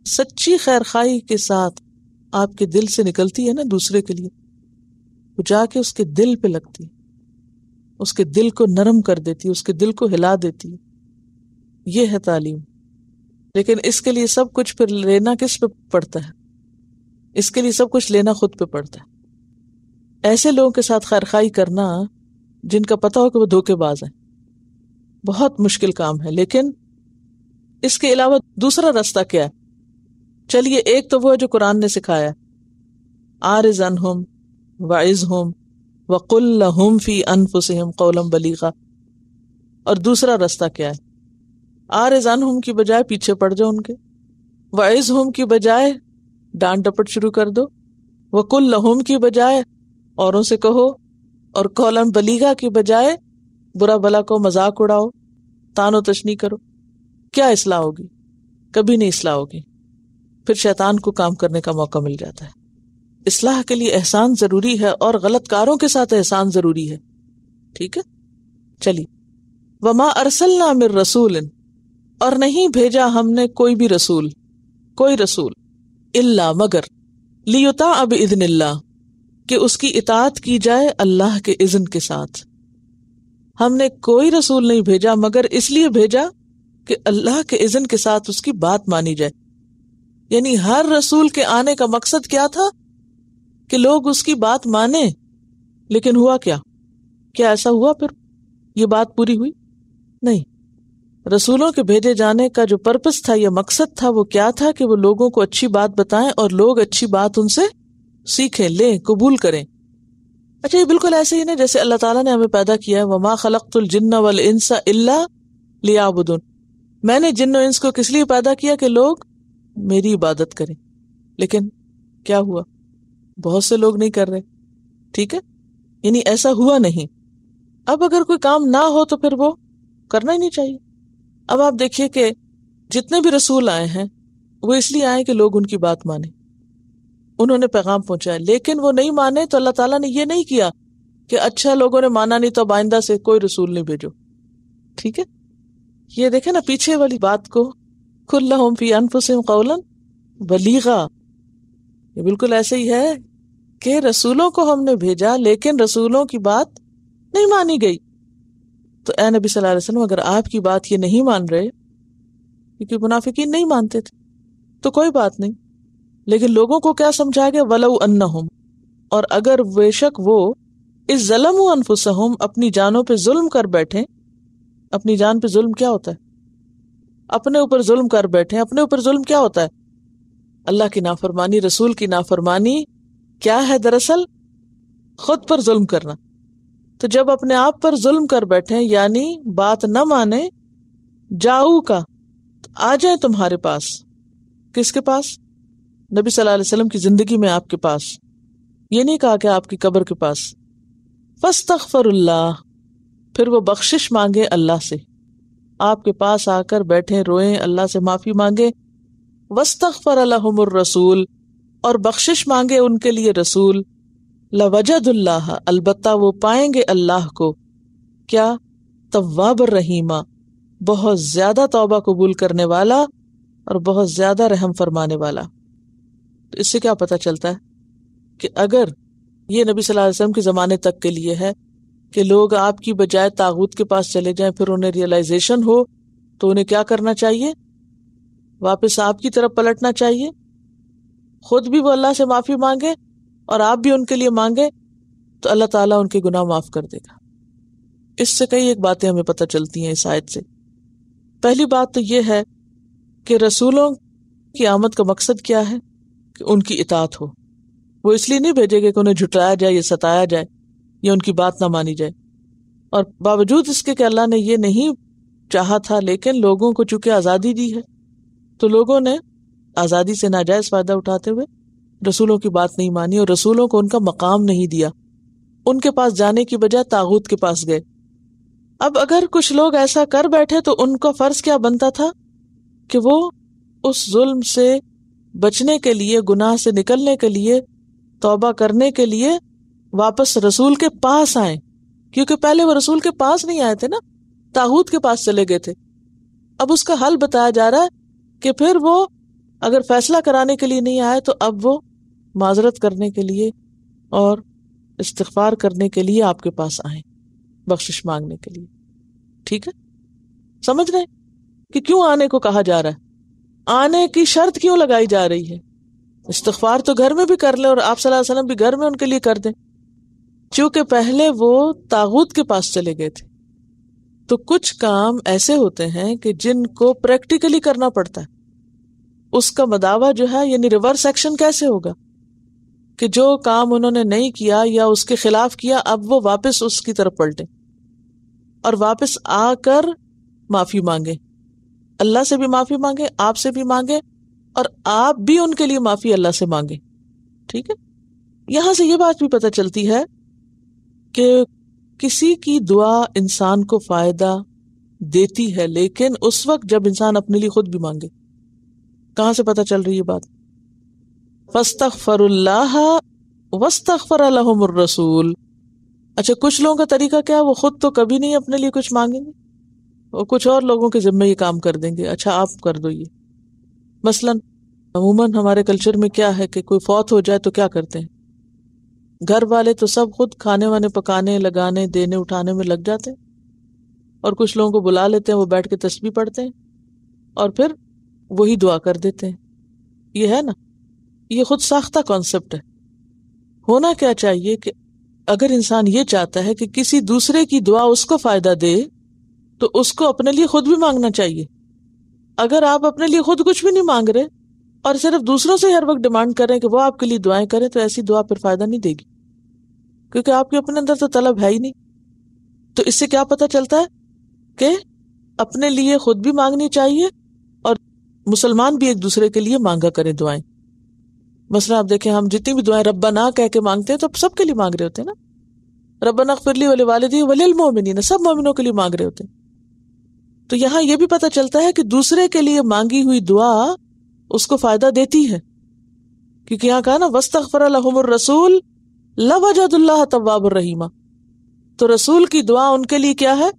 سچی خیرخواہی کے ساتھ آپ کے دل سے نکلتی ہے نا دوسرے کے لیے، وہ جا کے اس کے دل پہ لگتی، اس کے دل کو نرم کر دیتی، اس کے دل کو ہلا دیتی. یہ ہے تعلیم. لیکن اس کے لیے سب کچھ پھر لینا کس پہ پڑتا ہے؟ اس کے لیے سب کچھ لینا خود پہ پڑتا ہے. ایسے لوگوں کے ساتھ خیرخواہی کرنا جن کا پتہ ہو کہ وہ دھوکے باز ہیں، بہت مشکل کام ہے. لیکن اس کے علاوہ دوسرا راستہ کیا ہے؟ چلیے ایک تو وہ ہے جو قرآن نے سکھایا، اعرض عنہم وعظہم وقل لہم فی انفسہم قولا بلیغا. اور دوسرا راستہ کیا ہے؟ اعرض عنہم کی بجائے پیچھے پڑ جاؤ ان کے، وعظہم کی بجائے ڈانٹ ڈپٹ شروع کر دو، وقل لہم کی بجائے اوروں سے کہو، اور قولا بلیغا کی بجائے برا بلا کو مذاق اڑاؤ، تان و تشنیع کرو. کیا اصلاح ہوگی؟ کبھی نہیں اصلاح ہوگی. پھر شیطان کو کام کرنے کا موقع مل جاتا ہے. اصلاح کے لیے احسان ضروری ہے اور غلط کاروں کے ساتھ احسان ضروری ہے. ٹھیک ہے، چلیے. وما ارسلنا من رسول، اور نہیں بھیجا ہم نے کوئی بھی رسول، کوئی رسول، الا مگر، لیطاع باذن اللہ، کہ اس کی اطاعت کی جائے اللہ کے اذن کے ساتھ. ہم نے کوئی رسول نہیں بھیجا مگر اس لیے بھیجا کہ اللہ کے اذن کے ساتھ اس کی بات مانی جائے. یعنی ہر رسول کے آنے کا مقصد کیا تھا؟ کہ لوگ اس کی بات مانیں. لیکن ہوا کیا؟ کیا ایسا ہوا پھر یہ بات پوری ہوئی؟ نہیں. رسولوں کے بھیجے جانے کا جو پرپس تھا، یہ مقصد تھا، وہ کیا تھا؟ کہ وہ لوگوں کو اچھی بات بتائیں اور لوگ اچھی بات ان سے سیکھیں، لیں، قبول کریں. اچھا یہ بالکل ایسے ہی نا جیسے اللہ تعالیٰ نے ہمیں پیدا کیا ہے، وما خلقت الجن والانس الا لیعبدون. میں نے جن و انس کو کس لیے پیدا کیا؟ کہ لوگ میری عبادت کریں. لیکن کیا ہوا؟ بہت سے لوگ نہیں کر رہے. ٹھیک ہے، یعنی ایسا ہوا نہیں. اب اگر کوئی کام نہ ہو تو پھر وہ کرنا ہی نہیں چاہیے. اب آپ دیکھیے کہ جتنے بھی رسول آئے ہیں وہ اس لیے آئے کہ لوگ ان کی بات مانیں. انہوں نے پیغام پہنچایا، لیکن وہ نہیں مانے تو اللہ تعالیٰ نے یہ نہیں کیا کہ اچھا لوگوں نے مانا نہیں تو آئندہ سے کوئی رسول نہیں بھیجو. ٹھیک ہے، یہ دیکھیں نا پیچھے والی بات کو، قل لہم فی انفسہم قولا بلیغا. یہ بالکل ایسے ہی ہے کہ رسولوں کو ہم نے بھیجا لیکن رسولوں کی بات نہیں مانی گئی. تو اے نبی صلی اللہ علیہ وسلم اگر آپ کی بات یہ نہیں مان رہے، کیونکہ منافقین نہیں مانتے تھے، تو کوئی بات نہیں، لیکن لوگوں کو کیا سمجھا گیا؟ وَلَوْ أَنَّهُمْ، اور اگر بے شک وہ اس ظلموا انفسہم اپنی جانوں پہ ظلم کر بیٹھیں. اپنی جان پہ ظلم کیا ہوتا ہے؟ اپنے اوپر ظلم کر بیٹھیں. اپنے اوپر ظلم کیا ہوتا ہے؟ اللہ کی نافرمانی، رسول کی نافرمانی. کیا ہے دراصل؟ خود پر ظلم کرنا. تو جب اپنے آپ پر ظلم کر بیٹھیں یعنی بات نہ مانے، جاؤ کا آ جائیں تمہارے پاس. کس کے پاس؟ نبی صلی اللہ علیہ وسلم کی زندگی میں آپ کے پاس. یہ نہیں کہا کہ آپ کی قبر کے پاس. فاستغفر اللہ، پھر وہ بخشش مانگے اللہ سے. آپ کے پاس آ کر بیٹھیں، روئیں، اللہ سے معافی مانگے. واستغفر لہم الرسول، اور بخشش مانگے ان کے لیے رسول. لوجد اللہ، البتہ وہ پائیں گے اللہ کو. کیا؟ تواب الرحیمہ، بہت زیادہ توبہ قبول کرنے والا اور بہت زیادہ رحم فرمانے والا. تو اس سے کیا پتہ چلتا ہے کہ اگر یہ نبی صلی اللہ علیہ وسلم کے زمانے تک کے لیے ہے کہ لوگ آپ کی بجائے طاغوت کے پاس چلے جائیں، پھر انہیں ریئلائزیشن ہو تو انہیں کیا کرنا چاہیے؟ واپس آپ کی طرف پلٹنا چاہیے. خود بھی وہ اللہ سے معافی مانگے اور آپ بھی ان کے لیے مانگے تو اللہ تعالیٰ ان کے گناہ معاف کر دے گا. اس سے کئی ایک باتیں ہمیں پتہ چلتی ہیں اس آیت سے. پہلی بات تو یہ ہے کہ رسولوں کی آمد کا مقصد کیا ہے؟ کہ ان کی اطاعت ہو. وہ اس لیے نہیں بھیجے گئے کہ انہیں جھٹلایا جائے یا ستایا جائے یا ان کی بات نہ مانی جائے. اور باوجود اس کے کہ اللہ نے یہ نہیں چاہا تھا، لیکن لوگوں کو چونکہ آزادی دی ہے تو لوگوں نے آزادی سے ناجائز فائدہ اٹھاتے ہوئے رسولوں کی بات نہیں مانی اور رسولوں کو ان کا مقام نہیں دیا. ان کے پاس جانے کی بجائے طاغوت کے پاس گئے. اب اگر کچھ لوگ ایسا کر بیٹھے تو ان کا فرض کیا بنتا تھا کہ وہ اس ظلم سے بچنے کے لیے، گناہ سے نکلنے کے لیے، توبہ کرنے کے لیے واپس رسول کے پاس آئیں. کیونکہ پہلے وہ رسول کے پاس نہیں آئے تھے نا، طاغوت کے پاس چلے گئے تھے. اب اس کا حل بتایا جا رہا ہے کہ پھر وہ اگر فیصلہ کرانے کے لیے نہیں آئے تو اب وہ معذرت کرنے کے لیے اور استغفار کرنے کے لیے آپ کے پاس آئیں، بخشش مانگنے کے لیے. ٹھیک ہے؟ سمجھ رہے کہ کیوں آنے کو کہا جا رہا ہے؟ آنے کی شرط کیوں لگائی جا رہی ہے؟ استغفار تو گھر میں بھی کر لیں اور آپ صلی اللہ علیہ وسلم بھی گھر میں ان کے لیے کر دیں. چونکہ پہلے وہ طاغوت کے پاس چلے گئے تھے تو کچھ کام ایسے ہوتے ہیں کہ جن کو پریکٹیکلی کرنا پڑتا ہے. اس کا مداوع جو ہے یعنی ریورس ایکشن کیسے ہوگا کہ جو کام انہوں نے نہیں کیا یا اس کے خلاف کیا اب وہ واپس اس کی طرف پلٹیں اور واپس آ کر معافی مانگے. اللہ سے بھی معافی مانگے، آپ سے بھی مانگے، اور آپ بھی ان کے لیے معافی اللہ سے مانگے. ٹھیک ہے؟ یہاں سے یہ بات بھی پتہ چلتی ہے کہ کسی کی دعا انسان کو فائدہ دیتی ہے، لیکن اس وقت جب انسان اپنے لیے خود بھی مانگے. کہاں سے پتہ چل رہی ہے بات؟ فاستغفر اللہ واستغفر لہم الرسول. اچھا، کچھ لوگوں کا طریقہ کیا ہے؟ وہ خود تو کبھی نہیں اپنے لیے کچھ مانگیں گے، وہ کچھ اور لوگوں کے ذمہ یہ کام کر دیں گے. اچھا آپ کر دو یہ. مثلاً عموماً ہمارے کلچر میں کیا ہے کہ کوئی فوت ہو جائے تو کیا کرتے ہیں؟ گھر والے تو سب خود کھانے وانے پکانے، لگانے، دینے، اٹھانے میں لگ جاتے ہیں، اور کچھ لوگوں کو بلا لیتے ہیں، وہ بیٹھ کے تسبیح پڑھتے ہیں اور پھر وہی دعا کر دیتے ہیں. یہ ہے نا، یہ خود ساختہ کانسیپٹ ہے. ہونا کیا چاہیے کہ اگر انسان یہ چاہتا ہے کہ کسی دوسرے کی دعا اس کو فائدہ دے تو اس کو اپنے لیے خود بھی مانگنا چاہیے. اگر آپ اپنے لیے خود کچھ بھی نہیں مانگ رہے اور صرف دوسروں سے ہر وقت ڈیمانڈ کر رہے ہیں کہ وہ آپ کے لیے دعائیں کریں تو ایسی دعا پھر فائدہ نہیں دے گی، کیونکہ آپ کے اپنے اندر تو طلب ہے ہی نہیں. تو اس سے کیا پتہ چلتا ہے کہ اپنے لیے خود بھی مانگنی چاہیے اور مسلمان بھی ایک دوسرے کے لیے مانگا کریں دعائیں. مثلا آپ دیکھیں ہم جتنی بھی دعائیں ربنا کہہ کے مانگتے ہیں تو سب کے لیے مانگ رہے ہوتے ہیں نا. ربنا اغفر لی ولوالدی وللمؤمنین، سب مومنوں کے لیے مانگ رہے ہوتے ہیں. تو یہاں یہ بھی پتہ چلتا ہے کہ دوسرے کے لیے مانگی ہوئی دعا اس کو فائدہ دیتی ہے، کیونکہ یہاں کہا نا واستغفر لہم الرسول لوجد اللہ تواب الرحیم. تو رسول کی دعا ان کے لیے کیا ہے؟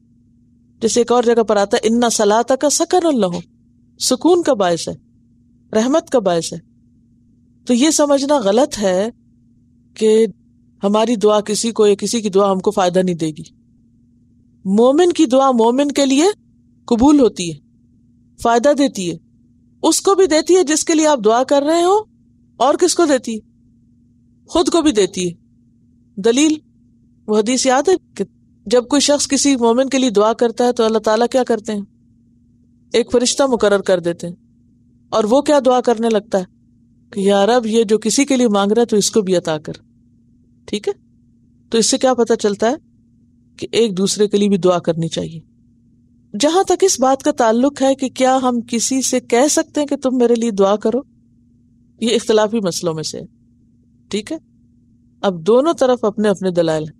جیسے ایک اور جگہ پر آتا ہے ان صلاتک سکن لہم، سکون کا باعث ہے، رحمت کا باعث ہے. تو یہ سمجھنا غلط ہے کہ ہماری دعا کسی کو یا کسی کی دعا ہم کو فائدہ نہیں دے گی. مومن کی دعا مومن کے لیے قبول ہوتی ہے، فائدہ دیتی ہے، اس کو بھی دیتی ہے جس کے لیے آپ دعا کر رہے ہو، اور کس کو دیتی ہے؟ خود کو بھی دیتی ہے. دلیل وہ حدیث یاد ہے کہ جب کوئی شخص کسی مومن کے لیے دعا کرتا ہے تو اللہ تعالیٰ کیا کرتے ہیں؟ ایک فرشتہ مقرر کر دیتے ہیں، اور وہ کیا دعا کرنے لگتا ہے کہ یا رب یہ جو کسی کے لیے مانگ رہا ہے تو اس کو بھی عطا کر. ٹھیک ہے، تو اس سے کیا پتہ چلتا ہے کہ ایک دوسرے کے لیے بھی دعا کرنی چاہیے. جہاں تک اس بات کا تعلق ہے کہ کیا ہم کسی سے کہہ سکتے ہیں کہ تم میرے لیے دعا کرو، یہ اختلافی مسئلوں میں سے ہے. ٹھیک ہے، اب دونوں طرف اپنے اپنے دلائل ہیں.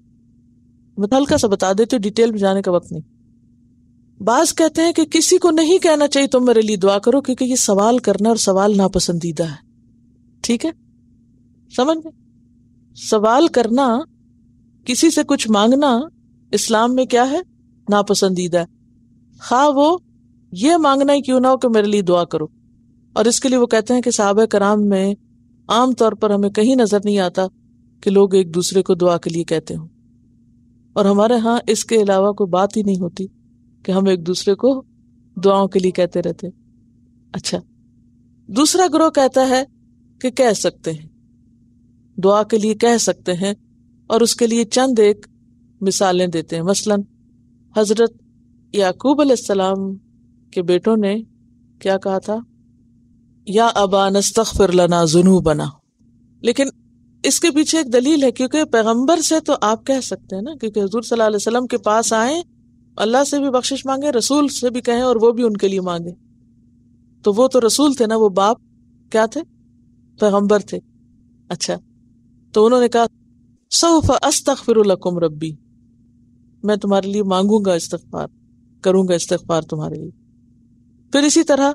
میں ہلکا سا بتا دیتی ہوں، ڈیٹیل میں جانے کا وقت نہیں. بعض کہتے ہیں کہ کسی کو نہیں کہنا چاہیے تم میرے لیے دعا کرو، کیونکہ یہ سوال کرنا اور سوال ناپسندیدہ ہے. ٹھیک ہے، سمجھ گئے؟ سوال کرنا، کسی سے کچھ مانگنا اسلام میں کیا ہے؟ ناپسندیدہ ہے، خواہ وہ یہ مانگنا ہی کیوں نہ ہو کہ میرے لیے دعا کرو. اور اس کے لیے وہ کہتے ہیں کہ صحابہ کرام میں عام طور پر ہمیں کہیں نظر نہیں آتا کہ لوگ ایک دوسرے کو دعا کے لیے کہتے ہوں، اور ہمارے ہاں اس کے علاوہ کوئی بات ہی نہیں ہوتی کہ ہم ایک دوسرے کو دعاؤں کے لیے کہتے رہتے. اچھا، دوسرا گروہ کہتا ہے کہ کہہ سکتے ہیں، دعا کے لیے کہہ سکتے ہیں، اور اس کے لیے چند ایک مثالیں دیتے ہیں. مثلا حضرت یعقوب علیہ السلام کے بیٹوں نے کیا کہا تھا؟ یا ابانا استغفر لنا ذنوبنا. لیکن اس کے پیچھے ایک دلیل ہے، کیونکہ پیغمبر سے تو آپ کہہ سکتے ہیں نا، کیونکہ حضور صلی اللہ علیہ وسلم کے پاس آئیں، اللہ سے بھی بخشش مانگے، رسول سے بھی کہیں، اور وہ بھی ان کے لیے مانگے. تو وہ تو رسول تھے نا، وہ باپ کیا تھے؟ پیغمبر تھے. اچھا، تو انہوں نے کہا سوف استغفر لکم ربی، میں تمہارے لیے مانگوں گا استغفار، کروں گا استغفار تمہارے لیے. پھر اسی طرح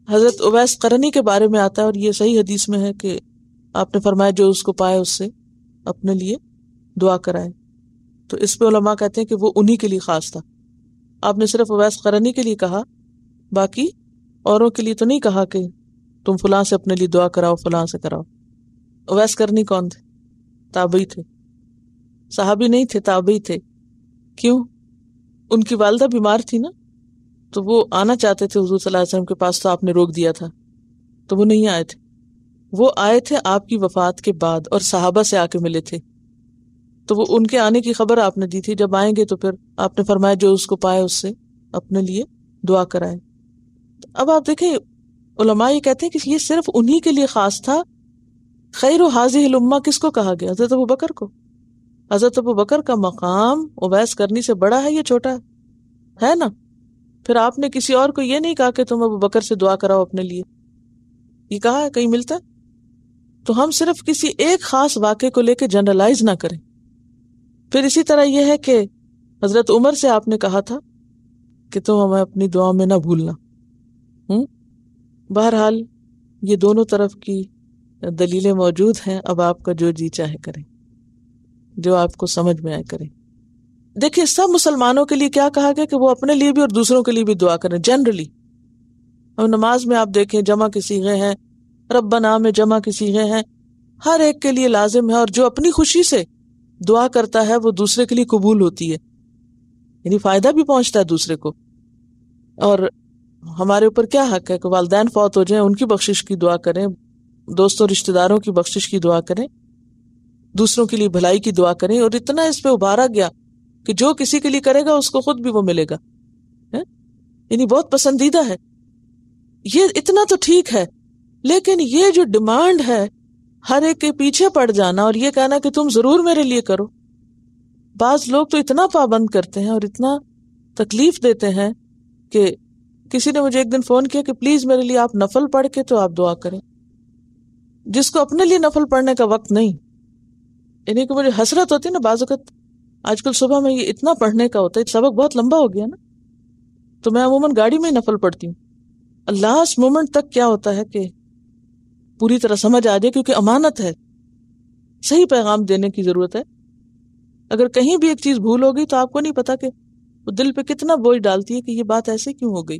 حضرت اویس قرنی کے بارے میں آتا ہے، اور یہ صحیح حدیث میں ہے کہ آپ نے فرمایا جو اس کو پائے اس سے اپنے لیے دعا کرائے. تو اس پہ علماء کہتے ہیں کہ وہ انہی کے لیے خاص تھا. آپ نے صرف اویس قرنی کے لیے کہا، باقی اوروں کے لیے تو نہیں کہا کہ تم فلاں سے اپنے لیے دعا کراؤ، فلاں سے کراؤ. اویس قرنی کون تھے؟ تابعی تھے، صحابی نہیں تھے، تابعی تھے. کیوں؟ ان کی والدہ بیمار تھی نا، تو وہ آنا چاہتے تھے حضور صلی اللہ علیہ وسلم کے پاس، تو آپ نے روک دیا تھا، تو وہ نہیں آئے تھے. وہ آئے تھے آپ کی وفات کے بعد، اور صحابہ سے آ کے ملے تھے. تو وہ ان کے آنے کی خبر آپ نے دی تھی، جب آئیں گے تو پھر آپ نے فرمایا جو اس کو پائے اس سے اپنے لیے دعا کرائے. اب آپ دیکھیں علماء یہ کہتے ہیں کہ یہ صرف انہی کے لیے خاص تھا. خیر هذه الامہ کس کو کہا گیا؟ حضرت ابوبکر کو. حضرت ابوبکر کا مقام اویس کرنی سے بڑا ہے یا چھوٹا ہے نا؟ پھر آپ نے کسی اور کو یہ نہیں کہا کہ تم ابوبکر سے دعا کراؤ اپنے لیے، یہ کہا ہے کہیں ملتا ہے؟ تو ہم صرف کسی ایک خاص واقعے کو لے کے جنرلائز نہ کریں. پھر اسی طرح یہ ہے کہ حضرت عمر سے آپ نے کہا تھا کہ تم ہمیں اپنی دعا میں نہ بھولنا. بہرحال یہ دونوں طرف کی دلیلیں موجود ہیں، اب آپ کا جو جی چاہے کریں، جو آپ کو سمجھ میں آئے کریں. دیکھیے سب مسلمانوں کے لیے کیا کہا گیا کہ وہ اپنے لیے بھی اور دوسروں کے لیے بھی دعا کریں جنرلی. اور نماز میں آپ دیکھیں جمع کے صیغے ہیں، ربنا میں جمع کے صیغے ہیں، ہر ایک کے لیے لازم ہے. اور جو اپنی خوشی سے دعا کرتا ہے وہ دوسرے کے لیے قبول ہوتی ہے، یعنی فائدہ بھی پہنچتا ہے دوسرے کو. اور ہمارے اوپر کیا حق ہے کہ والدین فوت ہو جائیں ان کی بخشش کی دعا کریں، دوستوں رشتہ داروں کی بخشش کی دعا کریں، دوسروں کے لیے بھلائی کی دعا کریں. اور اتنا اس پہ ابھارا گیا کہ جو کسی کے لیے کرے گا اس کو خود بھی وہ ملے گا، یعنی بہت پسندیدہ ہے. یہ اتنا تو ٹھیک ہے، لیکن یہ جو ڈیمانڈ ہے ہر ایک کے پیچھے پڑ جانا اور یہ کہنا کہ تم ضرور میرے لیے کرو. بعض لوگ تو اتنا پابند کرتے ہیں اور اتنا تکلیف دیتے ہیں کہ کسی نے مجھے ایک دن فون کیا کہ پلیز میرے لیے آپ نفل پڑھ کے تو آپ دعا کریں، جس کو اپنے لیے نفل پڑھنے کا وقت نہیں. یعنی کہ مجھے حسرت ہوتی ہے نا، بعض اوقات آج کل صبح میں یہ اتنا پڑھنے کا ہوتا ہے، سبق بہت لمبا ہو گیا نا، تو میں عموماً گاڑی میں ہی نفل پڑھتی ہوں. لاسٹ مومنٹ تک کیا ہوتا ہے کہ پوری طرح سمجھ آ جائے، کیونکہ امانت ہے، صحیح پیغام دینے کی ضرورت ہے. اگر کہیں بھی ایک چیز بھول ہوگی تو آپ کو نہیں پتا کہ وہ دل پہ کتنا بوجھ ڈالتی ہے کہ یہ بات ایسے کیوں ہو گئی،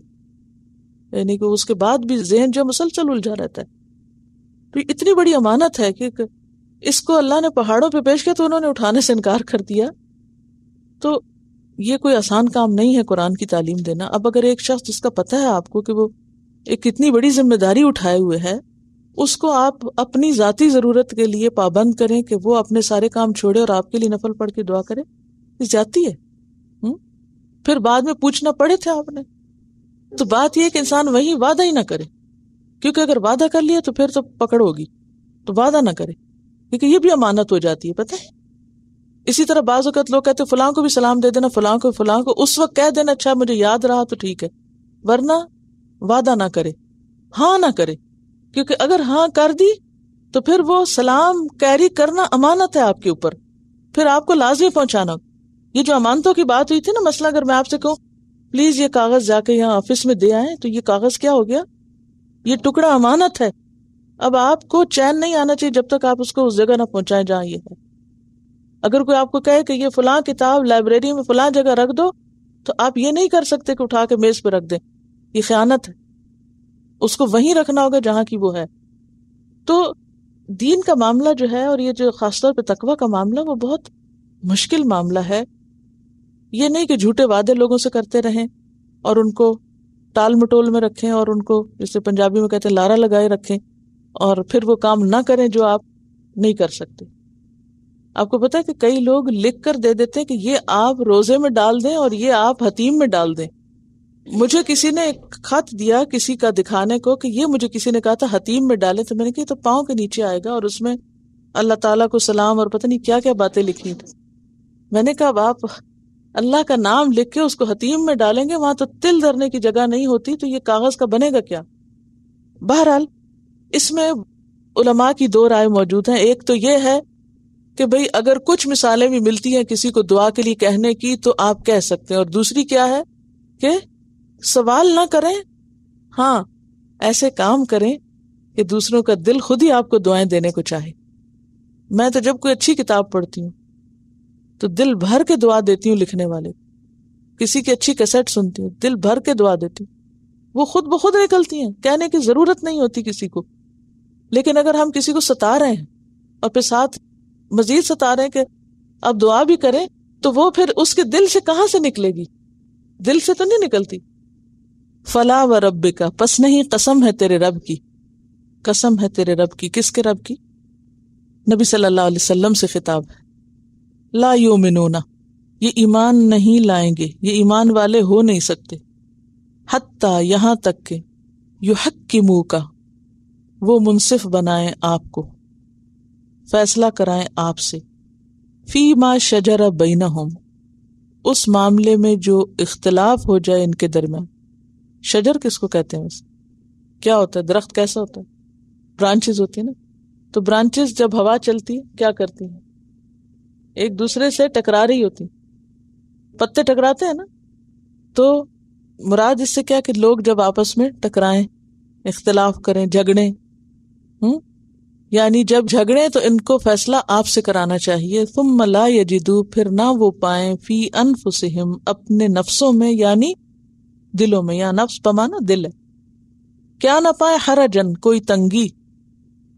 یعنی کہ اس کے بعد بھی ذہن جو مسلسل الجھا رہتا ہے. تو اتنی اتنی بڑی امانت ہے کہ اس کو اللہ نے پہاڑوں پہ پیش کیا تو انہوں نے اٹھانے سے انکار کر دیا. تو یہ کوئی آسان کام نہیں ہے قرآن کی تعلیم دینا. اب اگر ایک شخص جس کا پتہ ہے آپ کو کہ وہ ایک اتنی بڑی ذمہ داری اٹھائے ہوئے ہے، اس کو آپ اپنی ذاتی ضرورت کے لیے پابند کریں کہ وہ اپنے سارے کام چھوڑے اور آپ کے لیے نفل پڑھ کے دعا کرے، یہ زیادتی ہے. پھر بعد میں پوچھنا پڑے تھے آپ نے. تو بات یہ ہے کہ انسان وہی وعدہ ہی نہ کرے، کیونکہ اگر وعدہ کر لیا تو پھر تو پکڑ ہوگی. تو وعدہ نہ کرے، کیونکہ یہ بھی امانت ہو جاتی ہے، پتہ ہے. اسی طرح بعض اوقات لوگ کہتے ہیں فلاں کو بھی سلام دے دینا، فلاں کو اس وقت کہہ دینا اچھا مجھے یاد رہا تو ٹھیک ہے، ورنہ وعدہ نہ کرے، ہاں نہ کرے. کیونکہ اگر ہاں کر دی تو پھر وہ سلام کیری کرنا امانت ہے آپ کے اوپر، پھر آپ کو لازمی پہنچانا. یہ جو امانتوں کی بات ہوئی تھی نا، مثلا اگر میں آپ سے کہوں پلیز یہ کاغذ جا کے یہاں آفس میں دے آئیں، تو یہ کاغذ کیا ہو گیا؟ یہ ٹکڑا امانت ہے. اب آپ کو چین نہیں آنا چاہیے جب تک آپ اس کو اس جگہ نہ پہنچائیں جہاں یہ ہے. اگر کوئی آپ کو کہے کہ یہ فلاں کتاب لائبریری میں فلاں جگہ رکھ دو، تو آپ یہ نہیں کر سکتے کہ اٹھا کے میز پہ رکھ دیں، یہ خیانت ہے. اس کو وہیں رکھنا ہوگا جہاں کی وہ ہے. تو دین کا معاملہ جو ہے، اور یہ جو خاص طور پہ تقویٰ کا معاملہ، وہ بہت مشکل معاملہ ہے. یہ نہیں کہ جھوٹے وعدے لوگوں سے کرتے رہیں اور ان کو ٹال مٹول میں رکھیں اور ان کو جسے پنجابی میں کہتے ہیں لارا لگائے رکھیں، اور پھر وہ کام نہ کریں جو آپ نہیں کر سکتے. آپ کو پتا ہے کہ کئی لوگ لکھ کر دے دیتے ہیں کہ یہ آپ روزے میں ڈال دیں اور یہ آپ حتیم میں ڈال دیں. مجھے کسی نے ایک خط دیا کسی کا دکھانے کو کہ یہ مجھے کسی نے کہا تھا حتیم میں ڈالے، تو میں نے کہا تو پاؤں کے نیچے آئے گا اور اس میں اللہ تعالیٰ کو سلام اور پتہ نہیں کیا کیا باتیں لکھی تھی. میں نے کہا اب آپ اللہ کا نام لکھ کے اس کو حتیم میں ڈالیں گے، وہاں تو تل دھرنے کی جگہ نہیں ہوتی، تو یہ کاغذ کا بنے گا کیا؟ بہرحال اس میں علماء کی دو رائے موجود ہیں. ایک تو یہ ہے کہ بھئی اگر کچھ مثالیں بھی ملتی ہیں کسی کو دعا کے لیے کہنے کی تو آپ کہہ سکتے ہیں، اور دوسری کیا ہے کہ سوال نہ کریں، ہاں ایسے کام کریں کہ دوسروں کا دل خود ہی آپ کو دعائیں دینے کو چاہے. میں تو جب کوئی اچھی کتاب پڑھتی ہوں تو دل بھر کے دعا دیتی ہوں لکھنے والے. کسی کی اچھی کیسٹ سنتی ہوں، دل بھر کے دعا دیتی ہوں، وہ خود بخود نکلتی ہیں، کہنے کی ضرورت نہیں ہوتی کسی کو. لیکن اگر ہم کسی کو ستا رہے ہیں اور پھر ساتھ مزید ستا رہے ہیں کہ اب دعا بھی کریں، تو وہ پھر اس کے دل سے کہاں سے نکلے گی؟ دل سے تو نہیں نکلتی. فلا و ربک، پس نہیں، قسم ہے تیرے رب کی. قسم ہے تیرے رب کی. کس کے رب کی؟ نبی صلی اللہ علیہ وسلم سے خطاب ہے. لا یؤمنون، یہ ایمان نہیں لائیں گے، یہ ایمان والے ہو نہیں سکتے. حتی، یہاں تک کہ یحکموک، وہ منصف بنائیں آپ کو، فیصلہ کرائیں آپ سے، فی ما شجر بینہم، اس معاملے میں جو اختلاف ہو جائے ان کے درمیان. شجر کس کو کہتے ہیں ویسے؟ کیا ہوتا ہے؟ درخت کیسا ہوتا ہے؟ برانچز ہوتی ہیں نا. تو برانچز جب ہوا چلتی ہے کیا کرتی ہیں؟ ایک دوسرے سے ٹکرا رہی ہوتی. پتے ٹکراتے ہیں نا. تو مراد اس سے کیا کہ لوگ جب آپس میں ٹکرائیں، اختلاف کریں، جھگڑیں، یعنی جب جھگڑیں تو ان کو فیصلہ آپ سے کرانا چاہیے. ثم لا یجدوا، پھر نہ وہ پائیں، فی انفسہم، اپنے نفسوں میں، یعنی دلوں میں. یا نفس بمانا دل ہے. کیا نہ پائیں؟ حرجن، کوئی تنگی،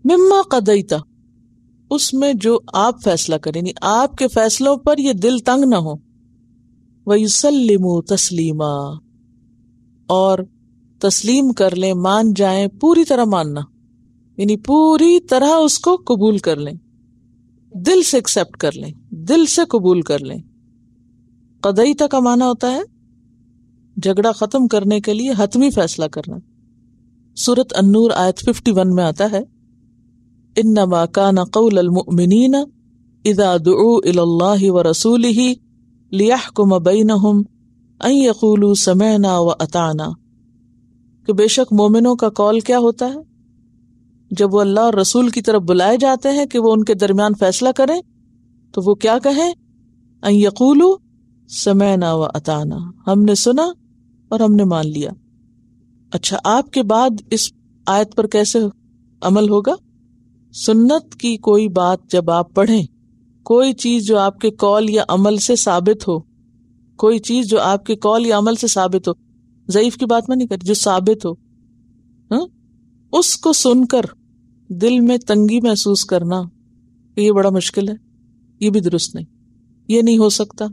مما قضیت، اس میں جو آپ فیصلہ کریں، یعنی آپ کے فیصلوں پر یہ دل تنگ نہ ہو. وَيُسَلِّمُوا تَسْلِيمًا، اور تسلیم کر لیں، مان جائیں، پوری طرح ماننا، یعنی پوری طرح اس کو قبول کر لیں، دل سے ایکسپٹ کر لیں، دل سے قبول کر لیں. قضیت کا معنی ہوتا ہے جھگڑا ختم کرنے کے لیے حتمی فیصلہ کرنا. سورۃ النور آیت 51 میں آتا ہے انما کان قول المؤمنین اذا دعوا الی اللہ ورسولہ لیحکم بینہم ان یقولوا سمعنا واطعنا، کہ بے شک مومنوں کا قول کیا ہوتا ہے جب وہ اللہ اور رسول کی طرف بلائے جاتے ہیں کہ وہ ان کے درمیان فیصلہ کریں، تو وہ کیا کہیں؟ ان یقولوا سمعنا واطعنا، ہم نے سنا اور ہم نے مان لیا. اچھا، آپ کے بعد اس آیت پر کیسے عمل ہوگا؟ سنت کی کوئی بات جب آپ پڑھیں، کوئی چیز جو آپ کے قول یا عمل سے ثابت ہو، کوئی چیز جو آپ کے قول یا عمل سے ثابت ہو، ضعیف کی بات میں نہیں کر، جو ثابت ہو، اس کو سن کر دل میں تنگی محسوس کرنا کہ یہ بڑا مشکل ہے، یہ بھی درست نہیں، یہ نہیں ہو سکتا،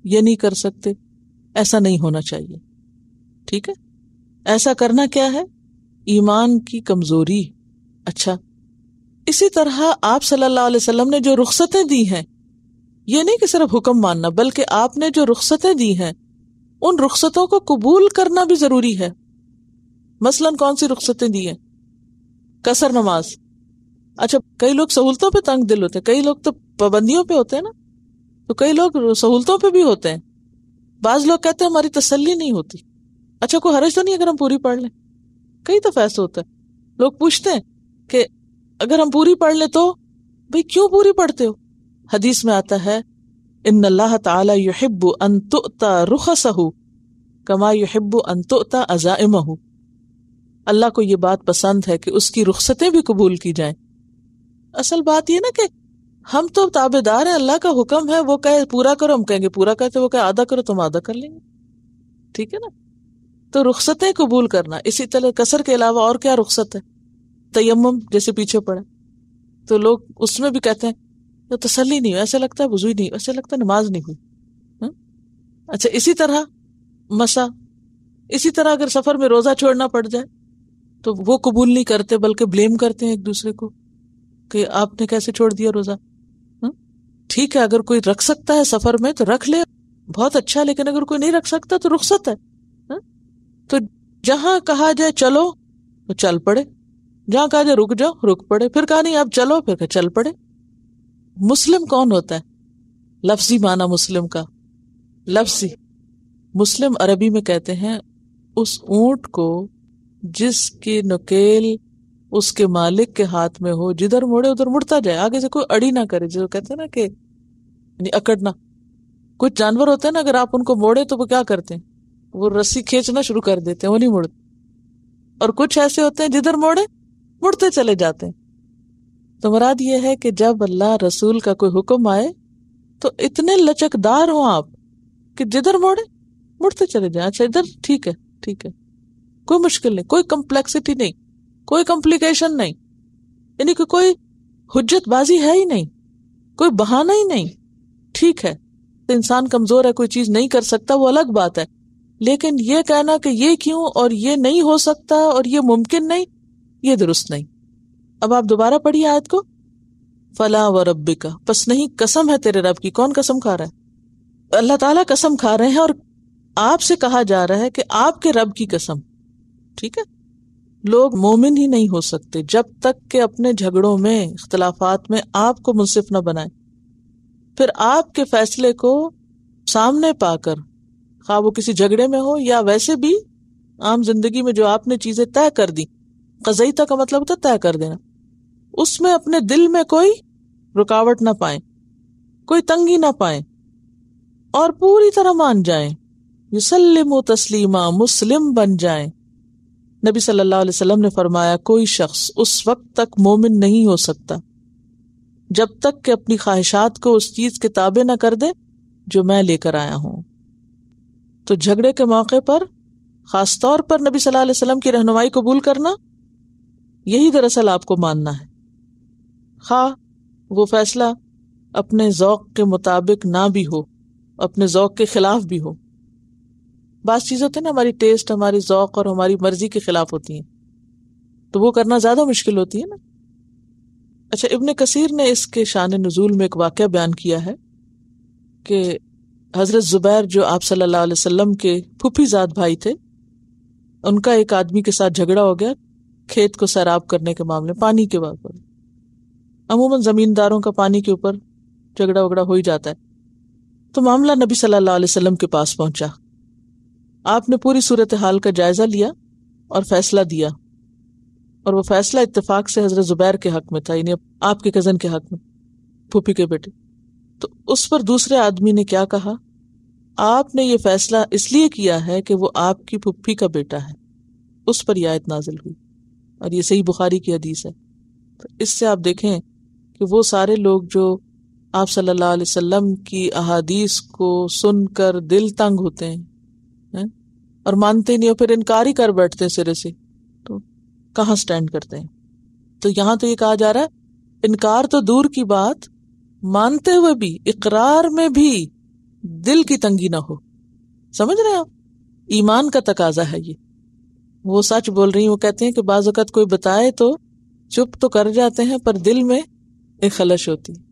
یہ نہیں کر سکتے، ایسا نہیں ہونا چاہیے. ٹھیک ہے، ایسا کرنا کیا ہے؟ ایمان کی کمزوری. اچھا، اسی طرح آپ صلی اللہ علیہ وسلم نے جو رخصتیں دی ہیں، یہ نہیں کہ صرف حکم ماننا، بلکہ آپ نے جو رخصتیں دی ہیں ان رخصتوں کو قبول کرنا بھی ضروری ہے. مثلاً کون سی رخصتیں دی ہیں؟ قصر نماز. اچھا، کئی لوگ سہولتوں پہ تنگ دل ہوتے ہیں، کئی لوگ تو پابندیوں پہ ہوتے ہیں نا، تو کئی لوگ سہولتوں پہ بھی ہوتے ہیں. بعض لوگ کہتے ہیں ہماری تسلی نہیں ہوتی. اچھا، کوئی حرج تو نہیں اگر ہم پوری پڑھ لیں؟ کئی دفعہ ایسا ہوتا ہے، لوگ پوچھتے ہیں کہ اگر ہم پوری پڑھ لیں تو بھئی کیوں پوری پڑھتے ہو؟ حدیث میں آتا ہے ان اللہ تعالی یحب ان تؤتی رخصہ کما یحب ان تؤتی عزائمہ. اللہ کو یہ بات پسند ہے کہ اس کی رخصتیں بھی قبول کی جائیں. اصل بات یہ نا کہ ہم تو تابع دار ہیں، اللہ کا حکم ہے، وہ کہے پورا کرو ہم کہیں گے پورا کرتے، وہ کہے آدھا کرو تو ہم آدھا کر لیں گے. ٹھیک ہے نا؟ تو رخصتیں قبول کرنا. اسی طرح قصر کے علاوہ اور کیا رخصت ہے؟ تیمم جیسے پیچھے پڑا تو لوگ اس میں بھی کہتے ہیں تو تسلی نہیں ہوئی، ایسے لگتا ہے وضو ہی نہیں، ایسے لگتا ہے نماز نہیں ہوئی. اچھا، اسی طرح مسا، اسی طرح اگر سفر میں روزہ چھوڑنا پڑ جائے تو وہ قبول نہیں کرتے بلکہ بلیم کرتے ہیں ایک دوسرے کو کہ آپ نے کیسے چھوڑ دیا روزہ. ٹھیک ہے، اگر کوئی رکھ سکتا ہے سفر میں تو رکھ لے، بہت اچھا، لیکن اگر کوئی نہیں رکھ سکتا تو رخصت ہے. تو جہاں کہا جائے چلو تو چل پڑے، جہاں کہا جائے رک جاؤ رک پڑے، پھر کہا نہیں اب چلو پھر کہ چل پڑے. مسلم کون ہوتا ہے؟ لفظی معنی مسلم کا، لفظی مسلم عربی میں کہتے ہیں اس اونٹ کو جس کی نکیل اس کے مالک کے ہاتھ میں ہو، جدھر موڑے ادھر مڑتا جائے، آگے سے کوئی اڑی نہ کرے. جو کہتے ہیں نا کہ یعنی اکڑنا. کچھ جانور ہوتے ہیں نا اگر آپ ان کو موڑے تو وہ کیا کرتے ہیں؟ وہ رسی کھینچنا شروع کر دیتے ہیں، وہ نہیں مڑتے. اور کچھ ایسے ہوتے ہیں جدھر موڑے مڑتے چلے جاتے ہیں. تو مراد یہ ہے کہ جب اللہ رسول کا کوئی حکم آئے تو اتنے لچکدار ہوں آپ کہ جدھر موڑے مڑتے چلے جائیں. اچھا ادھر ٹھیک ہے، ٹھیک ہے، کوئی مشکل نہیں، کوئی کمپلیکسٹی نہیں، کوئی کمپلیکیشن نہیں، یعنی کہ کوئی حجت بازی ہے ہی نہیں، کوئی بہانہ ہی نہیں. ٹھیک ہے، تو انسان کمزور ہے، کوئی چیز نہیں کر سکتا، وہ الگ بات ہے، لیکن یہ کہنا کہ یہ کیوں اور یہ نہیں ہو سکتا اور یہ ممکن نہیں، یہ درست نہیں. اب آپ دوبارہ پڑھیے آیت کو. فلا وربک، پس نہیں، قسم ہے تیرے رب کی. کون قسم کھا رہا ہے؟ اللہ تعالیٰ قسم کھا رہے ہیں، اور آپ سے کہا جا رہا ہے کہ آپ کے رب کی قسم. ٹھیک ہے، لوگ مومن ہی نہیں ہو سکتے جب تک کہ اپنے جھگڑوں میں، اختلافات میں آپ کو منصف نہ بنائیں. پھر آپ کے فیصلے کو سامنے پا کر، خواہ وہ کسی جھگڑے میں ہو یا ویسے بھی عام زندگی میں جو آپ نے چیزیں طے کر دی، قضیتہ کا مطلب ہوتا ہے طے کر دینا، اس میں اپنے دل میں کوئی رکاوٹ نہ پائیں، کوئی تنگی نہ پائیں، اور پوری طرح مان جائیں. یسلموا تسلیما، مسلم بن جائیں. نبی صلی اللہ علیہ وسلم نے فرمایا کوئی شخص اس وقت تک مومن نہیں ہو سکتا جب تک کہ اپنی خواہشات کو اس چیز کے تابع نہ کر دے جو میں لے کر آیا ہوں. تو جھگڑے کے موقع پر خاص طور پر نبی صلی اللہ علیہ وسلم کی رہنمائی قبول کرنا، یہی دراصل آپ کو ماننا ہے، خواہ وہ فیصلہ اپنے ذوق کے مطابق نہ بھی ہو، اپنے ذوق کے خلاف بھی ہو. بعض چیزیں ہوتی ہیں نا ہماری ٹیسٹ، ہماری ذوق اور ہماری مرضی کے خلاف ہوتی ہیں، تو وہ کرنا زیادہ مشکل ہوتی ہے نا. اچھا، ابن کثیر نے اس کے شان نزول میں ایک واقعہ بیان کیا ہے کہ حضرت زبیر جو آپ صلی اللہ علیہ وسلم کے پھوپھی زاد بھائی تھے، ان کا ایک آدمی کے ساتھ جھگڑا ہو گیا کھیت کو سیراب کرنے کے معاملے، پانی کے بارے پر. عموماً زمینداروں کا پانی کے اوپر جھگڑا وگڑا ہو ہی جاتا ہے. تو معاملہ نبی صلی اللہ علیہ وسلم کے پاس پہنچا. آپ نے پوری صورتحال کا جائزہ لیا اور فیصلہ دیا، اور وہ فیصلہ اتفاق سے حضرت زبیر کے حق میں تھا، یعنی آپ کے کزن کے حق میں، پھوپھی کے بیٹے. تو اس پر دوسرے آدمی نے کیا کہا؟ آپ نے یہ فیصلہ اس لیے کیا ہے کہ وہ آپ کی پھوپھی کا بیٹا ہے. اس پر یہ آیت نازل ہوئی، اور یہ صحیح بخاری کی حدیث ہے. تو اس سے آپ دیکھیں کہ وہ سارے لوگ جو آپ صلی اللہ علیہ وسلم کی احادیث کو سن کر دل تنگ ہوتے ہیں اور مانتے نہیں، اور پھر انکار ہی کر بیٹھتے ہیں سرے سے، تو کہاں سٹینڈ کرتے ہیں. تو یہاں تو یہ کہا جا رہا ہے انکار تو دور کی بات، مانتے ہوئے بھی، اقرار میں بھی دل کی تنگی نہ ہو. سمجھ رہے ہیں آپ؟ ایمان کا تقاضا ہے یہ. وہ سچ بول رہی ہیں، وہ کہتے ہیں کہ بعض اوقات کوئی بتائے تو چپ تو کر جاتے ہیں پر دل میں ایک خلش ہوتی ہے.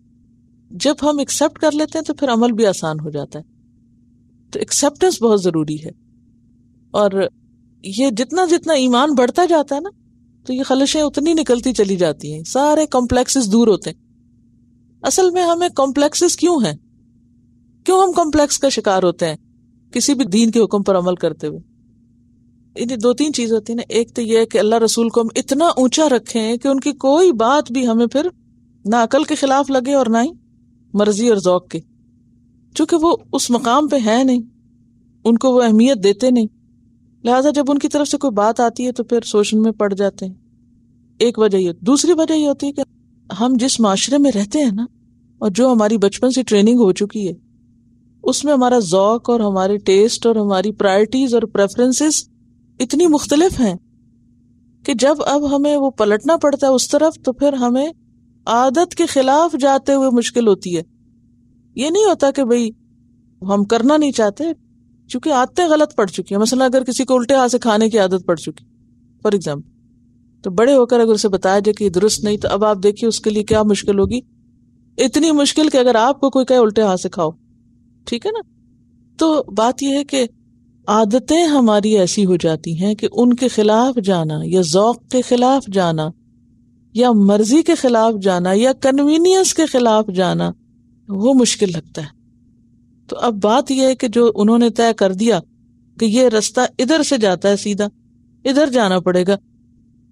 جب ہم ایکسپٹ کر لیتے ہیں تو پھر عمل بھی آسان ہو جاتا ہے. تو ایکسپٹنس بہت ضروری ہے. اور یہ جتنا جتنا ایمان بڑھتا جاتا ہے نا تو یہ خلشیں اتنی نکلتی چلی جاتی ہیں، سارے کمپلیکسز دور ہوتے ہیں. اصل میں ہمیں کمپلیکسز کیوں ہیں؟ کیوں ہم کمپلیکس کا شکار ہوتے ہیں کسی بھی دین کے حکم پر عمل کرتے ہوئے؟ انہیں دو تین چیز ہوتی ہیں نا. ایک تو یہ ہے کہ اللہ رسول کو ہم اتنا اونچا رکھیں کہ ان کی کوئی بات بھی ہمیں پھر نہ عقل کے خلاف لگے اور نہ ہی مرضی اور ذوق کے، چونکہ وہ اس مقام پہ ہے نہیں، ان کو وہ اہمیت دیتے نہیں. لہٰذا جب ان کی طرف سے کوئی بات آتی ہے تو پھر سوچنے میں پڑ جاتے ہیں. ایک وجہ یہ. دوسری وجہ یہ ہوتی ہے کہ ہم جس معاشرے میں رہتے ہیں نا، اور جو ہماری بچپن سے ٹریننگ ہو چکی ہے، اس میں ہمارا ذوق اور ہمارے ٹیسٹ اور ہماری پرائرٹیز اور پریفرنسز اتنی مختلف ہیں کہ جب اب ہمیں وہ پلٹنا پڑتا ہے اس طرف تو پھر ہمیں عادت کے خلاف جاتے ہوئے مشکل ہوتی ہے. یہ نہیں ہوتا کہ بھئی ہم کرنا نہیں چاہتے، چونکہ عادتیں غلط پڑ چکی ہیں. مثلا اگر کسی کو الٹے ہاتھ سے کھانے کی عادت پڑ چکی فار ایگزامپل، تو بڑے ہو کر اگر اسے بتایا جائے کہ یہ درست نہیں، تو اب آپ دیکھیے اس کے لیے کیا مشکل ہوگی. اتنی مشکل کہ اگر آپ کو کوئی کہے الٹے ہاتھ سے کھاؤ، ٹھیک ہے نا. تو بات یہ ہے کہ عادتیں ہماری ایسی ہو جاتی ہیں کہ ان کے خلاف جانا یا ذوق کے خلاف جانا یا مرضی کے خلاف جانا یا کنوینئنس کے خلاف جانا وہ مشکل لگتا ہے. تو اب بات یہ ہے کہ جو انہوں نے طے کر دیا کہ یہ رستہ ادھر سے جاتا ہے، سیدھا ادھر جانا پڑے گا.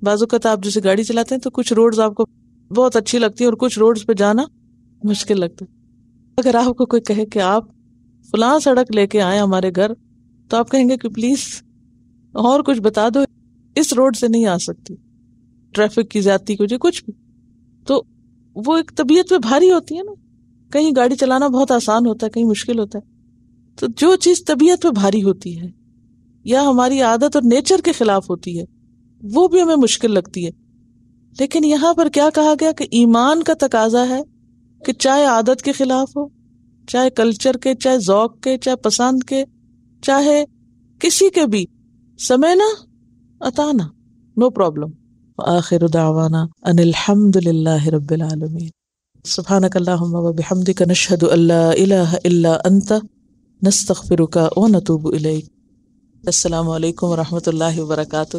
بعض اوقات آپ جیسے گاڑی چلاتے ہیں تو کچھ روڈز آپ کو بہت اچھی لگتی ہیں اور کچھ روڈز پہ جانا مشکل لگتا ہے. اگر آپ کو کوئی کہے کہ آپ فلاں سڑک لے کے آئے ہمارے گھر، تو آپ کہیں گے کہ پلیز اور کچھ بتا دو، اس روڈ سے نہیں آ سکتی، ٹریفک کی زیادتی کی وجہ کچھ بھی. تو وہ ایک طبیعت پہ بھاری ہوتی ہے نا. کہیں گاڑی چلانا بہت آسان ہوتا ہے، کہیں مشکل ہوتا ہے. تو جو چیز طبیعت پہ بھاری ہوتی ہے یا ہماری عادت اور نیچر کے خلاف ہوتی ہے وہ بھی ہمیں مشکل لگتی ہے. لیکن یہاں پر کیا کہا گیا کہ ایمان کا تقاضا ہے کہ چاہے عادت کے خلاف ہو، چاہے کلچر کے، چاہے ذوق کے، چاہے پسند کے، چاہے کسی کے بھی، سمعنا اطعنا، نو پرابلم. وآخر دعوانا ان الحمد للہ رب العالمین. سبحانک اللہم وبحمدک نشہد ان لا الہ الا انت نستغفرک ونتوب الیک. السلام علیکم ورحمۃ اللہ وبرکاتہ.